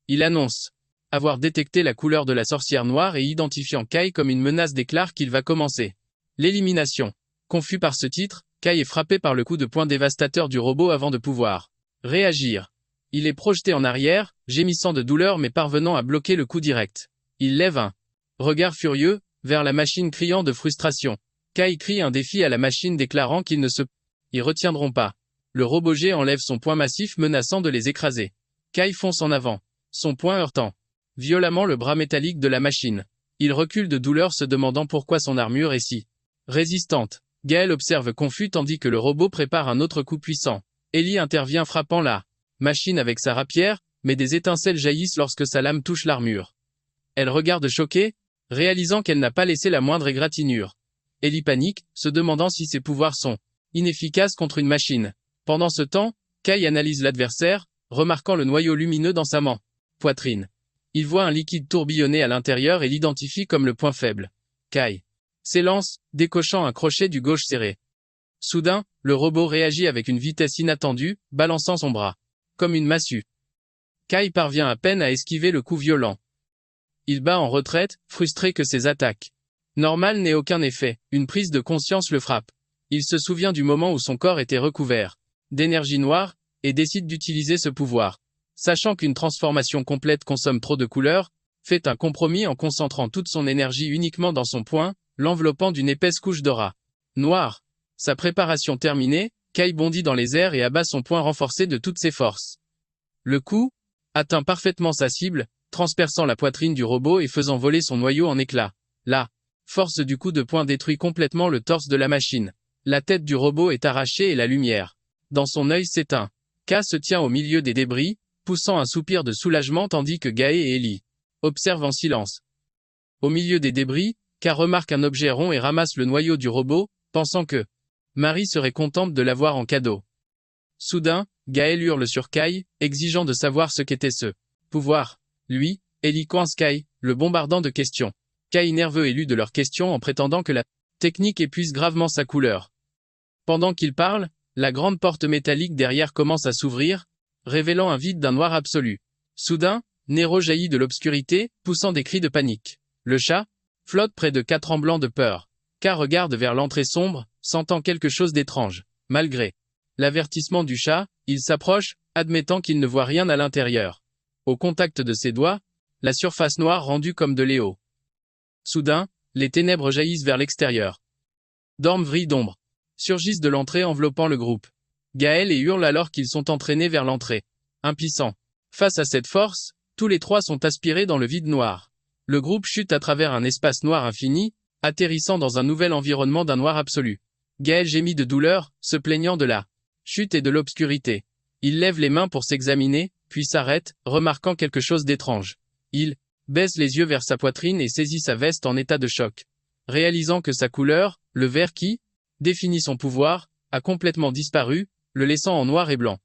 Il annonce avoir détecté la couleur de la sorcière noire et identifiant Kai comme une menace déclare qu'il va commencer l'élimination. Confus par ce titre, Kai est frappé par le coup de poing dévastateur du robot avant de pouvoir réagir. Il est projeté en arrière, gémissant de douleur mais parvenant à bloquer le coup direct. Il lève un regard furieux vers la machine criant de frustration. Kai crie un défi à la machine déclarant qu'ils ne se y retiendront pas. Le robot G enlève son poing massif menaçant de les écraser. Kai fonce en avant, son poing heurtant violemment le bras métallique de la machine. Il recule de douleur se demandant pourquoi son armure est si résistante. Gaël observe confus tandis que le robot prépare un autre coup puissant. Ellie intervient frappant la machine avec sa rapière, mais des étincelles jaillissent lorsque sa lame touche l'armure. Elle regarde choquée, réalisant qu'elle n'a pas laissé la moindre égratignure. Ellie panique, se demandant si ses pouvoirs sont inefficaces contre une machine. Pendant ce temps, Kai analyse l'adversaire, remarquant le noyau lumineux dans sa poitrine. Il voit un liquide tourbillonner à l'intérieur et l'identifie comme le point faible. Kai s'élance, décochant un crochet du gauche serré. Soudain, le robot réagit avec une vitesse inattendue, balançant son bras comme une massue. Kai parvient à peine à esquiver le coup violent. Il bat en retraite, frustré que ses attaques normales n'aient aucun effet. Une prise de conscience le frappe. Il se souvient du moment où son corps était recouvert d'énergie noire, et décide d'utiliser ce pouvoir. Sachant qu'une transformation complète consomme trop de couleurs, fait un compromis en concentrant toute son énergie uniquement dans son poing, l'enveloppant d'une épaisse couche d'aura noire. Sa préparation terminée, Kai bondit dans les airs et abat son poing renforcé de toutes ses forces. Le coup atteint parfaitement sa cible, transperçant la poitrine du robot et faisant voler son noyau en éclats. La force du coup de poing détruit complètement le torse de la machine. La tête du robot est arrachée et la lumière dans son œil s'éteint. K se tient au milieu des débris, poussant un soupir de soulagement tandis que Gaë et Ellie observent en silence. Au milieu des débris, K remarque un objet rond et ramasse le noyau du robot, pensant que Marie serait contente de l'avoir en cadeau. Soudain, Gaël hurle sur Kai, exigeant de savoir ce qu'était ce pouvoir. Lui, Ellie coince Kai, le bombardant de questions. Kai nerveux élude leurs questions en prétendant que la technique épuise gravement sa couleur. Pendant qu'il parle, la grande porte métallique derrière commence à s'ouvrir, révélant un vide d'un noir absolu. Soudain, Nero jaillit de l'obscurité, poussant des cris de panique. Le chat flotte près de K tremblant de peur. K regarde vers l'entrée sombre, sentant quelque chose d'étrange. Malgré l'avertissement du chat, il s'approche, admettant qu'il ne voit rien à l'intérieur. Au contact de ses doigts, la surface noire rendue comme de l'éau. Soudain, les ténèbres jaillissent vers l'extérieur. Dorme vrille d'ombre surgissent de l'entrée enveloppant le groupe. Gaël et hurle alors qu'ils sont entraînés vers l'entrée. Impuissants. Face à cette force, tous les trois sont aspirés dans le vide noir. Le groupe chute à travers un espace noir infini, atterrissant dans un nouvel environnement d'un noir absolu. Gaël gémit de douleur, se plaignant de la chute et de l'obscurité. Il lève les mains pour s'examiner, puis s'arrête, remarquant quelque chose d'étrange. Il baisse les yeux vers sa poitrine et saisit sa veste en état de choc. Réalisant que sa couleur, le vert qui définit son pouvoir, a complètement disparu, le laissant en noir et blanc.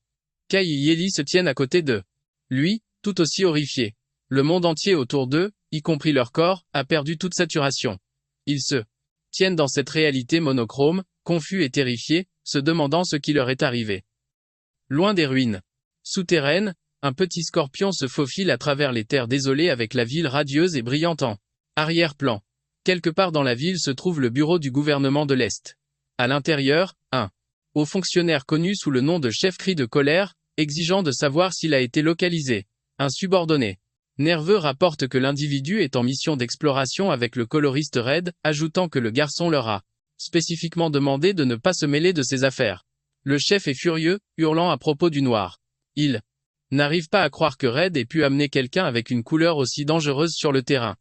Kai et Ellie se tiennent à côté d'eux. Lui, tout aussi horrifié. Le monde entier autour d'eux, y compris leur corps, a perdu toute saturation. Ils se tiennent dans cette réalité monochrome, confus et terrifiés, se demandant ce qui leur est arrivé. Loin des ruines souterraines, un petit scorpion se faufile à travers les terres désolées avec la ville radieuse et brillante en arrière-plan. Quelque part dans la ville se trouve le bureau du gouvernement de l'Est. À l'intérieur, un haut fonctionnaire connu sous le nom de chef crie de colère, exigeant de savoir s'il a été localisé. Un subordonné nerveux rapporte que l'individu est en mission d'exploration avec le coloriste Red, ajoutant que le garçon leur a spécifiquement demandé de ne pas se mêler de ses affaires. Le chef est furieux, hurlant à propos du noir. Il n'arrive pas à croire que Red ait pu amener quelqu'un avec une couleur aussi dangereuse sur le terrain.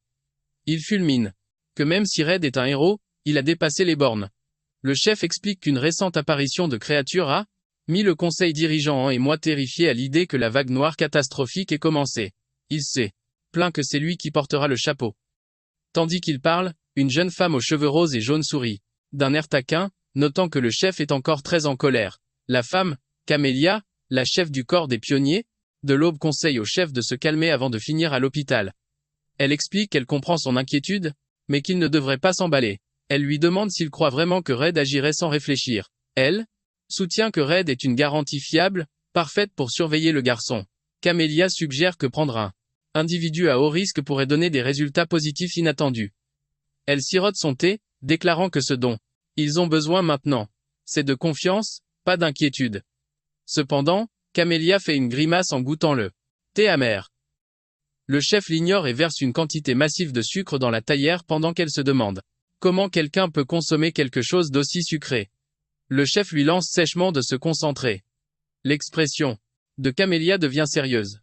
Il fulmine. Que même si Red est un héros, il a dépassé les bornes. Le chef explique qu'une récente apparition de créatures a mis le conseil dirigeant en émoi terrifié à l'idée que la vague noire catastrophique ait commencé. Il s'est plaint que c'est lui qui portera le chapeau. Tandis qu'il parle, une jeune femme aux cheveux roses et jaunes sourit, d'un air taquin, notant que le chef est encore très en colère. La femme, Camélia, la chef du corps des pionniers, de l'Aube conseille au chef de se calmer avant de finir à l'hôpital. Elle explique qu'elle comprend son inquiétude, mais qu'il ne devrait pas s'emballer. Elle lui demande s'il croit vraiment que Red agirait sans réfléchir. Elle soutient que Red est une garantie fiable, parfaite pour surveiller le garçon. Camélia suggère que prendre un individu à haut risque pourrait donner des résultats positifs inattendus. Elle sirote son thé, déclarant que ce dont ils ont besoin maintenant, c'est de confiance, pas d'inquiétude. Cependant, Camélia fait une grimace en goûtant le thé amer. Le chef l'ignore et verse une quantité massive de sucre dans la taillère pendant qu'elle se demande comment quelqu'un peut consommer quelque chose d'aussi sucré. Le chef lui lance sèchement de se concentrer. L'expression de Camélia devient sérieuse.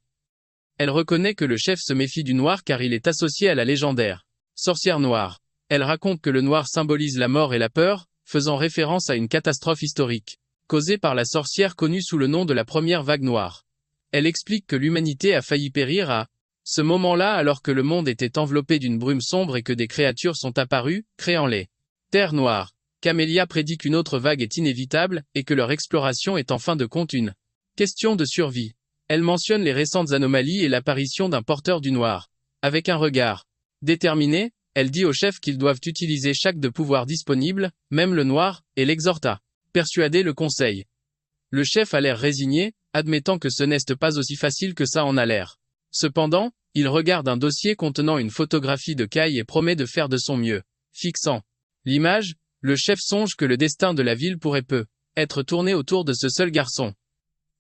Elle reconnaît que le chef se méfie du noir car il est associé à la légendaire sorcière noire. Elle raconte que le noir symbolise la mort et la peur, faisant référence à une catastrophe historique, causée par la sorcière connue sous le nom de la première vague noire. Elle explique que l'humanité a failli périr à ce moment-là alors que le monde était enveloppé d'une brume sombre et que des créatures sont apparues, créant les terres noires. Camélia prédit qu'une autre vague est inévitable, et que leur exploration est en fin de compte une question de survie. Elle mentionne les récentes anomalies et l'apparition d'un porteur du noir. Avec un regard déterminé, elle dit au chef qu'ils doivent utiliser chaque de pouvoir disponible, même le noir, et l'exhorta. Persuader le conseil. Le chef a l'air résigné, admettant que ce n'est pas aussi facile que ça en a l'air. Cependant, il regarde un dossier contenant une photographie de Kai et promet de faire de son mieux. Fixant l'image, le chef songe que le destin de la ville pourrait peu être tourné autour de ce seul garçon.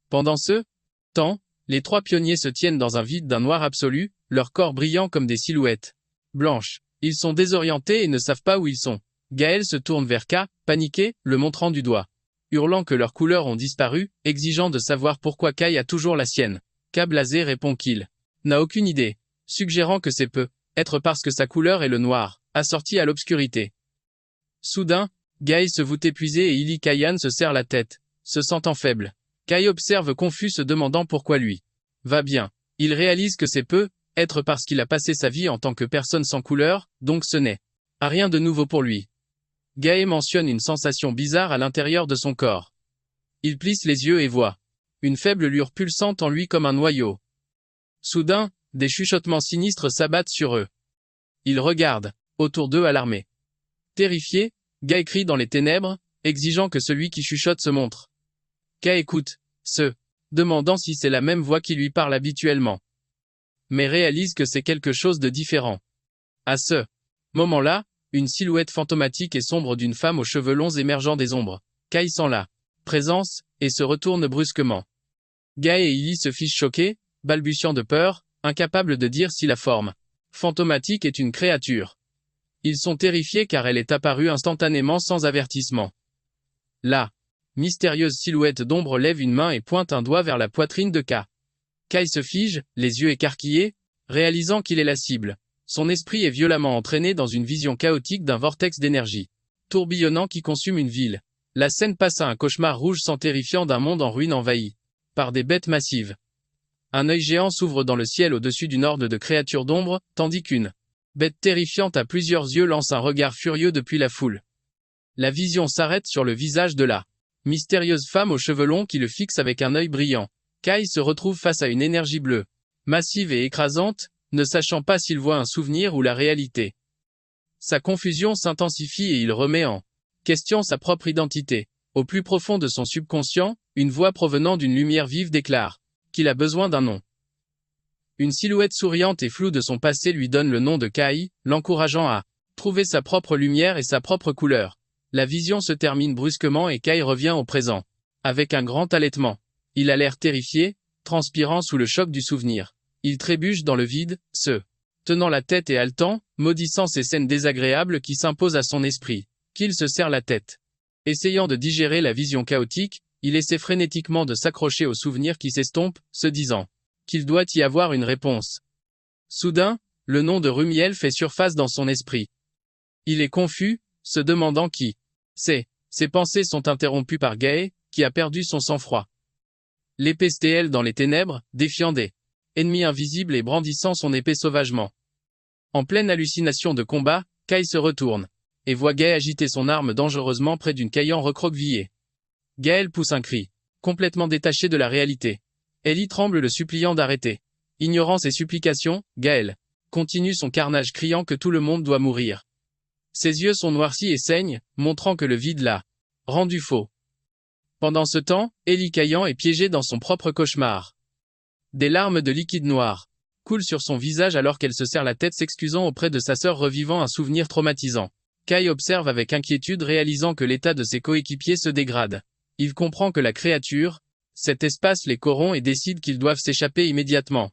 Pendant ce temps, les trois pionniers se tiennent dans un vide d'un noir absolu, leurs corps brillant comme des silhouettes blanches. Ils sont désorientés et ne savent pas où ils sont. Gaël se tourne vers K, paniqué, le montrant du doigt, hurlant que leurs couleurs ont disparu, exigeant de savoir pourquoi Kai a toujours la sienne. K blasé répond qu'il n'a aucune idée, suggérant que c'est peut-être parce que sa couleur est le noir, assorti à l'obscurité. Soudain, Gaël se voit épuisé et Ili Kayan se serre la tête, se sentant faible. Kai observe confus se demandant pourquoi lui va bien. Il réalise que c'est peut-être parce qu'il a passé sa vie en tant que personne sans couleur, donc ce n'est rien de nouveau pour lui. Gaël mentionne une sensation bizarre à l'intérieur de son corps. Il plisse les yeux et voit une faible lueur pulsante en lui comme un noyau. Soudain, des chuchotements sinistres s'abattent sur eux. Ils regardent autour d'eux alarmés. Terrifié, Gaël crie dans les ténèbres, exigeant que celui qui chuchote se montre. Kai écoute, se demandant si c'est la même voix qui lui parle habituellement. Mais réalise que c'est quelque chose de différent. À ce moment-là, une silhouette fantomatique et sombre d'une femme aux cheveux longs émergeant des ombres. Kai sent la présence, et se retourne brusquement. Gaël et Ili se fichent choqués, balbutiant de peur, incapables de dire si la forme fantomatique est une créature. Ils sont terrifiés car elle est apparue instantanément sans avertissement. La mystérieuse silhouette d'ombre lève une main et pointe un doigt vers la poitrine de K. Kai se fige, les yeux écarquillés, réalisant qu'il est la cible. Son esprit est violemment entraîné dans une vision chaotique d'un vortex d'énergie tourbillonnant qui consume une ville. La scène passe à un cauchemar rouge sang terrifiant d'un monde en ruine envahi par des bêtes massives. Un œil géant s'ouvre dans le ciel au-dessus d'une horde de créatures d'ombre, tandis qu'une bête terrifiante à plusieurs yeux lance un regard furieux depuis la foule. La vision s'arrête sur le visage de la mystérieuse femme aux cheveux longs qui le fixe avec un œil brillant. Kai se retrouve face à une énergie bleue, massive et écrasante, ne sachant pas s'il voit un souvenir ou la réalité. Sa confusion s'intensifie et il remet en question sa propre identité. Au plus profond de son subconscient, une voix provenant d'une lumière vive déclare qu'il a besoin d'un nom. Une silhouette souriante et floue de son passé lui donne le nom de Kai, l'encourageant à trouver sa propre lumière et sa propre couleur. La vision se termine brusquement et Kai revient au présent. Avec un grand halètement. Il a l'air terrifié, transpirant sous le choc du souvenir. Il trébuche dans le vide, se tenant la tête et haletant, maudissant ces scènes désagréables qui s'imposent à son esprit. Qu'il se serre la tête. Essayant de digérer la vision chaotique, il essaie frénétiquement de s'accrocher aux souvenirs qui s'estompent, se disant qu'il doit y avoir une réponse. Soudain, le nom de Rumiel fait surface dans son esprit. Il est confus, se demandant qui c'est. Ses pensées sont interrompues par Gaë, qui a perdu son sang-froid. L'épée STL dans les ténèbres, défiant des ennemis invisibles et brandissant son épée sauvagement. En pleine hallucination de combat, Kai se retourne et voit Gaë agiter son arme dangereusement près d'une Caillan recroquevillée. Gaël pousse un cri, complètement détaché de la réalité. Ellie tremble le suppliant d'arrêter. Ignorant ses supplications, Gaël continue son carnage criant que tout le monde doit mourir. Ses yeux sont noircis et saignent, montrant que le vide l'a rendu faux. Pendant ce temps, Ellie Caillan est piégée dans son propre cauchemar. Des larmes de liquide noir coulent sur son visage alors qu'elle se serre la tête s'excusant auprès de sa sœur revivant un souvenir traumatisant. Kai observe avec inquiétude réalisant que l'état de ses coéquipiers se dégrade. Il comprend que la créature, cet espace les corrompt et décide qu'ils doivent s'échapper immédiatement.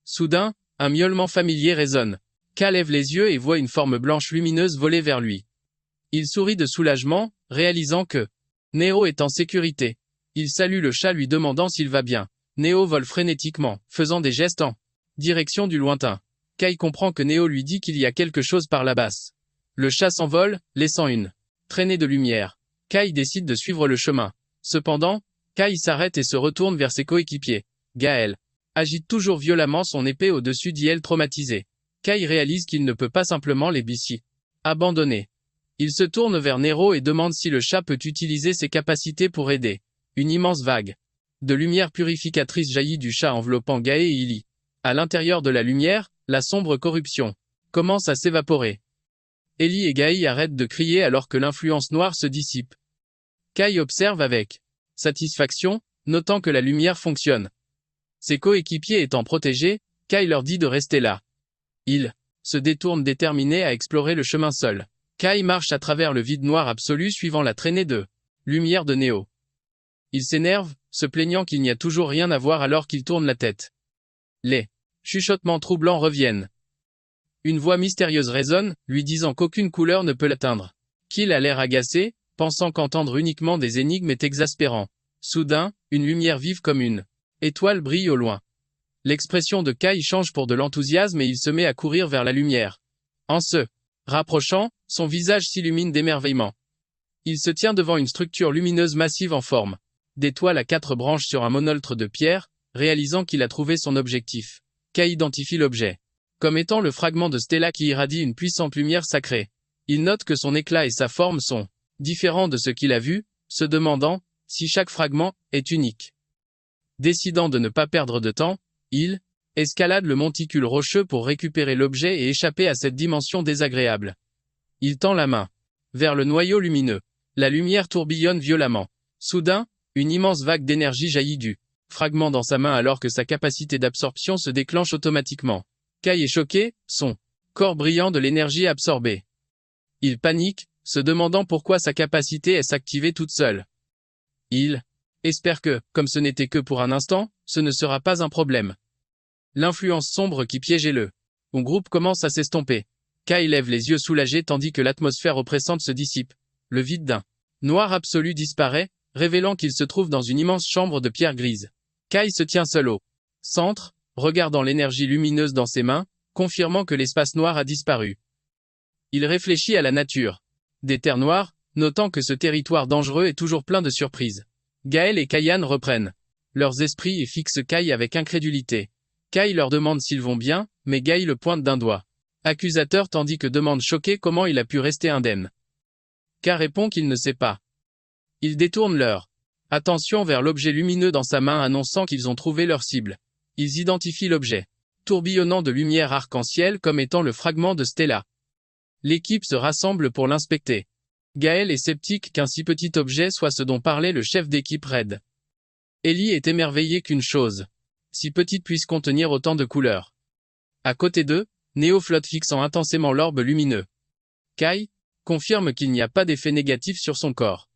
Soudain, un miaulement familier résonne. Kai lève les yeux et voit une forme blanche lumineuse voler vers lui. Il sourit de soulagement, réalisant que Neo est en sécurité. Il salue le chat lui demandant s'il va bien. Neo vole frénétiquement, faisant des gestes en direction du lointain. Kai comprend que Neo lui dit qu'il y a quelque chose par la basse. Le chat s'envole, laissant une traînée de lumière. Kai décide de suivre le chemin. Cependant, Kai s'arrête et se retourne vers ses coéquipiers. Gaël agite toujours violemment son épée au-dessus d'Iel traumatisé. Kai réalise qu'il ne peut pas simplement les abandonner. Il se tourne vers Nero et demande si le chat peut utiliser ses capacités pour aider. Une immense vague de lumière purificatrice jaillit du chat enveloppant Gaë et Illy. À l'intérieur de la lumière, la sombre corruption commence à s'évaporer. Ellie et Gaï arrêtent de crier alors que l'influence noire se dissipe. Kai observe avec satisfaction, notant que la lumière fonctionne. Ses coéquipiers étant protégés, Kai leur dit de rester là. Il se détourne déterminé à explorer le chemin seul. Kai marche à travers le vide noir absolu suivant la traînée de lumière de Neo. Il s'énerve, se plaignant qu'il n'y a toujours rien à voir alors qu'il tourne la tête. Les chuchotements troublants reviennent. Une voix mystérieuse résonne, lui disant qu'aucune couleur ne peut l'atteindre. Qu'il a l'air agacé, pensant qu'entendre uniquement des énigmes est exaspérant. Soudain, une lumière vive comme une étoile brille au loin. L'expression de Kai change pour de l'enthousiasme et il se met à courir vers la lumière. En se rapprochant, son visage s'illumine d'émerveillement. Il se tient devant une structure lumineuse massive en forme d'étoile à 4 branches sur un monoltre de pierre, réalisant qu'il a trouvé son objectif. Kai identifie l'objet comme étant le fragment de Stella qui irradie une puissante lumière sacrée. Il note que son éclat et sa forme sont différents de ce qu'il a vu, se demandant si chaque fragment est unique. Décidant de ne pas perdre de temps, il escalade le monticule rocheux pour récupérer l'objet et échapper à cette dimension désagréable. Il tend la main vers le noyau lumineux. La lumière tourbillonne violemment. Soudain, une immense vague d'énergie jaillit du fragment dans sa main alors que sa capacité d'absorption se déclenche automatiquement. Kai est choqué, son corps brillant de l'énergie absorbée. Il panique, se demandant pourquoi sa capacité est s'activer toute seule. Il espère que, comme ce n'était que pour un instant, ce ne sera pas un problème. L'influence sombre qui piégeait le groupe commence à s'estomper. Kai lève les yeux soulagés tandis que l'atmosphère oppressante se dissipe. Le vide d'un noir absolu disparaît, révélant qu'il se trouve dans une immense chambre de pierre grise. Kai se tient seul au centre, regardant l'énergie lumineuse dans ses mains, confirmant que l'espace noir a disparu. Il réfléchit à la nature des terres noires, notant que ce territoire dangereux est toujours plein de surprises. Gaël et Kaian reprennent leurs esprits et fixent Kai avec incrédulité. Kai leur demande s'ils vont bien, mais Gaï le pointe d'un doigt accusateur tandis que demande choqué comment il a pu rester indemne. Kai répond qu'il ne sait pas. Ils détournent leur attention vers l'objet lumineux dans sa main annonçant qu'ils ont trouvé leur cible. Ils identifient l'objet tourbillonnant de lumière arc-en-ciel comme étant le fragment de Stella. L'équipe se rassemble pour l'inspecter. Gaël est sceptique qu'un si petit objet soit ce dont parlait le chef d'équipe Red. Ellie est émerveillée qu'une chose si petite puisse contenir autant de couleurs. À côté d'eux, Neo flotte fixant intensément l'orbe lumineux. Kai confirme qu'il n'y a pas d'effet négatif sur son corps.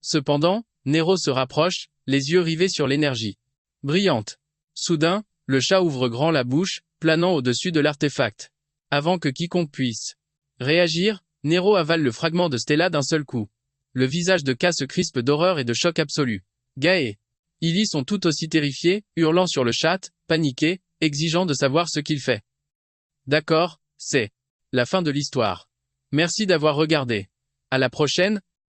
Cependant, Nero se rapproche, les yeux rivés sur l'énergie brillante. Soudain, le chat ouvre grand la bouche, planant au-dessus de l'artefact. Avant que quiconque puisse réagir, Nero avale le fragment de Stella d'un seul coup. Le visage de Kai se crispe d'horreur et de choc absolu. Gaë Illy sont tout aussi terrifiés, hurlant sur le chat, paniqués, exigeant de savoir ce qu'il fait. D'accord, c'est la fin de l'histoire. Merci d'avoir regardé. À la prochaine,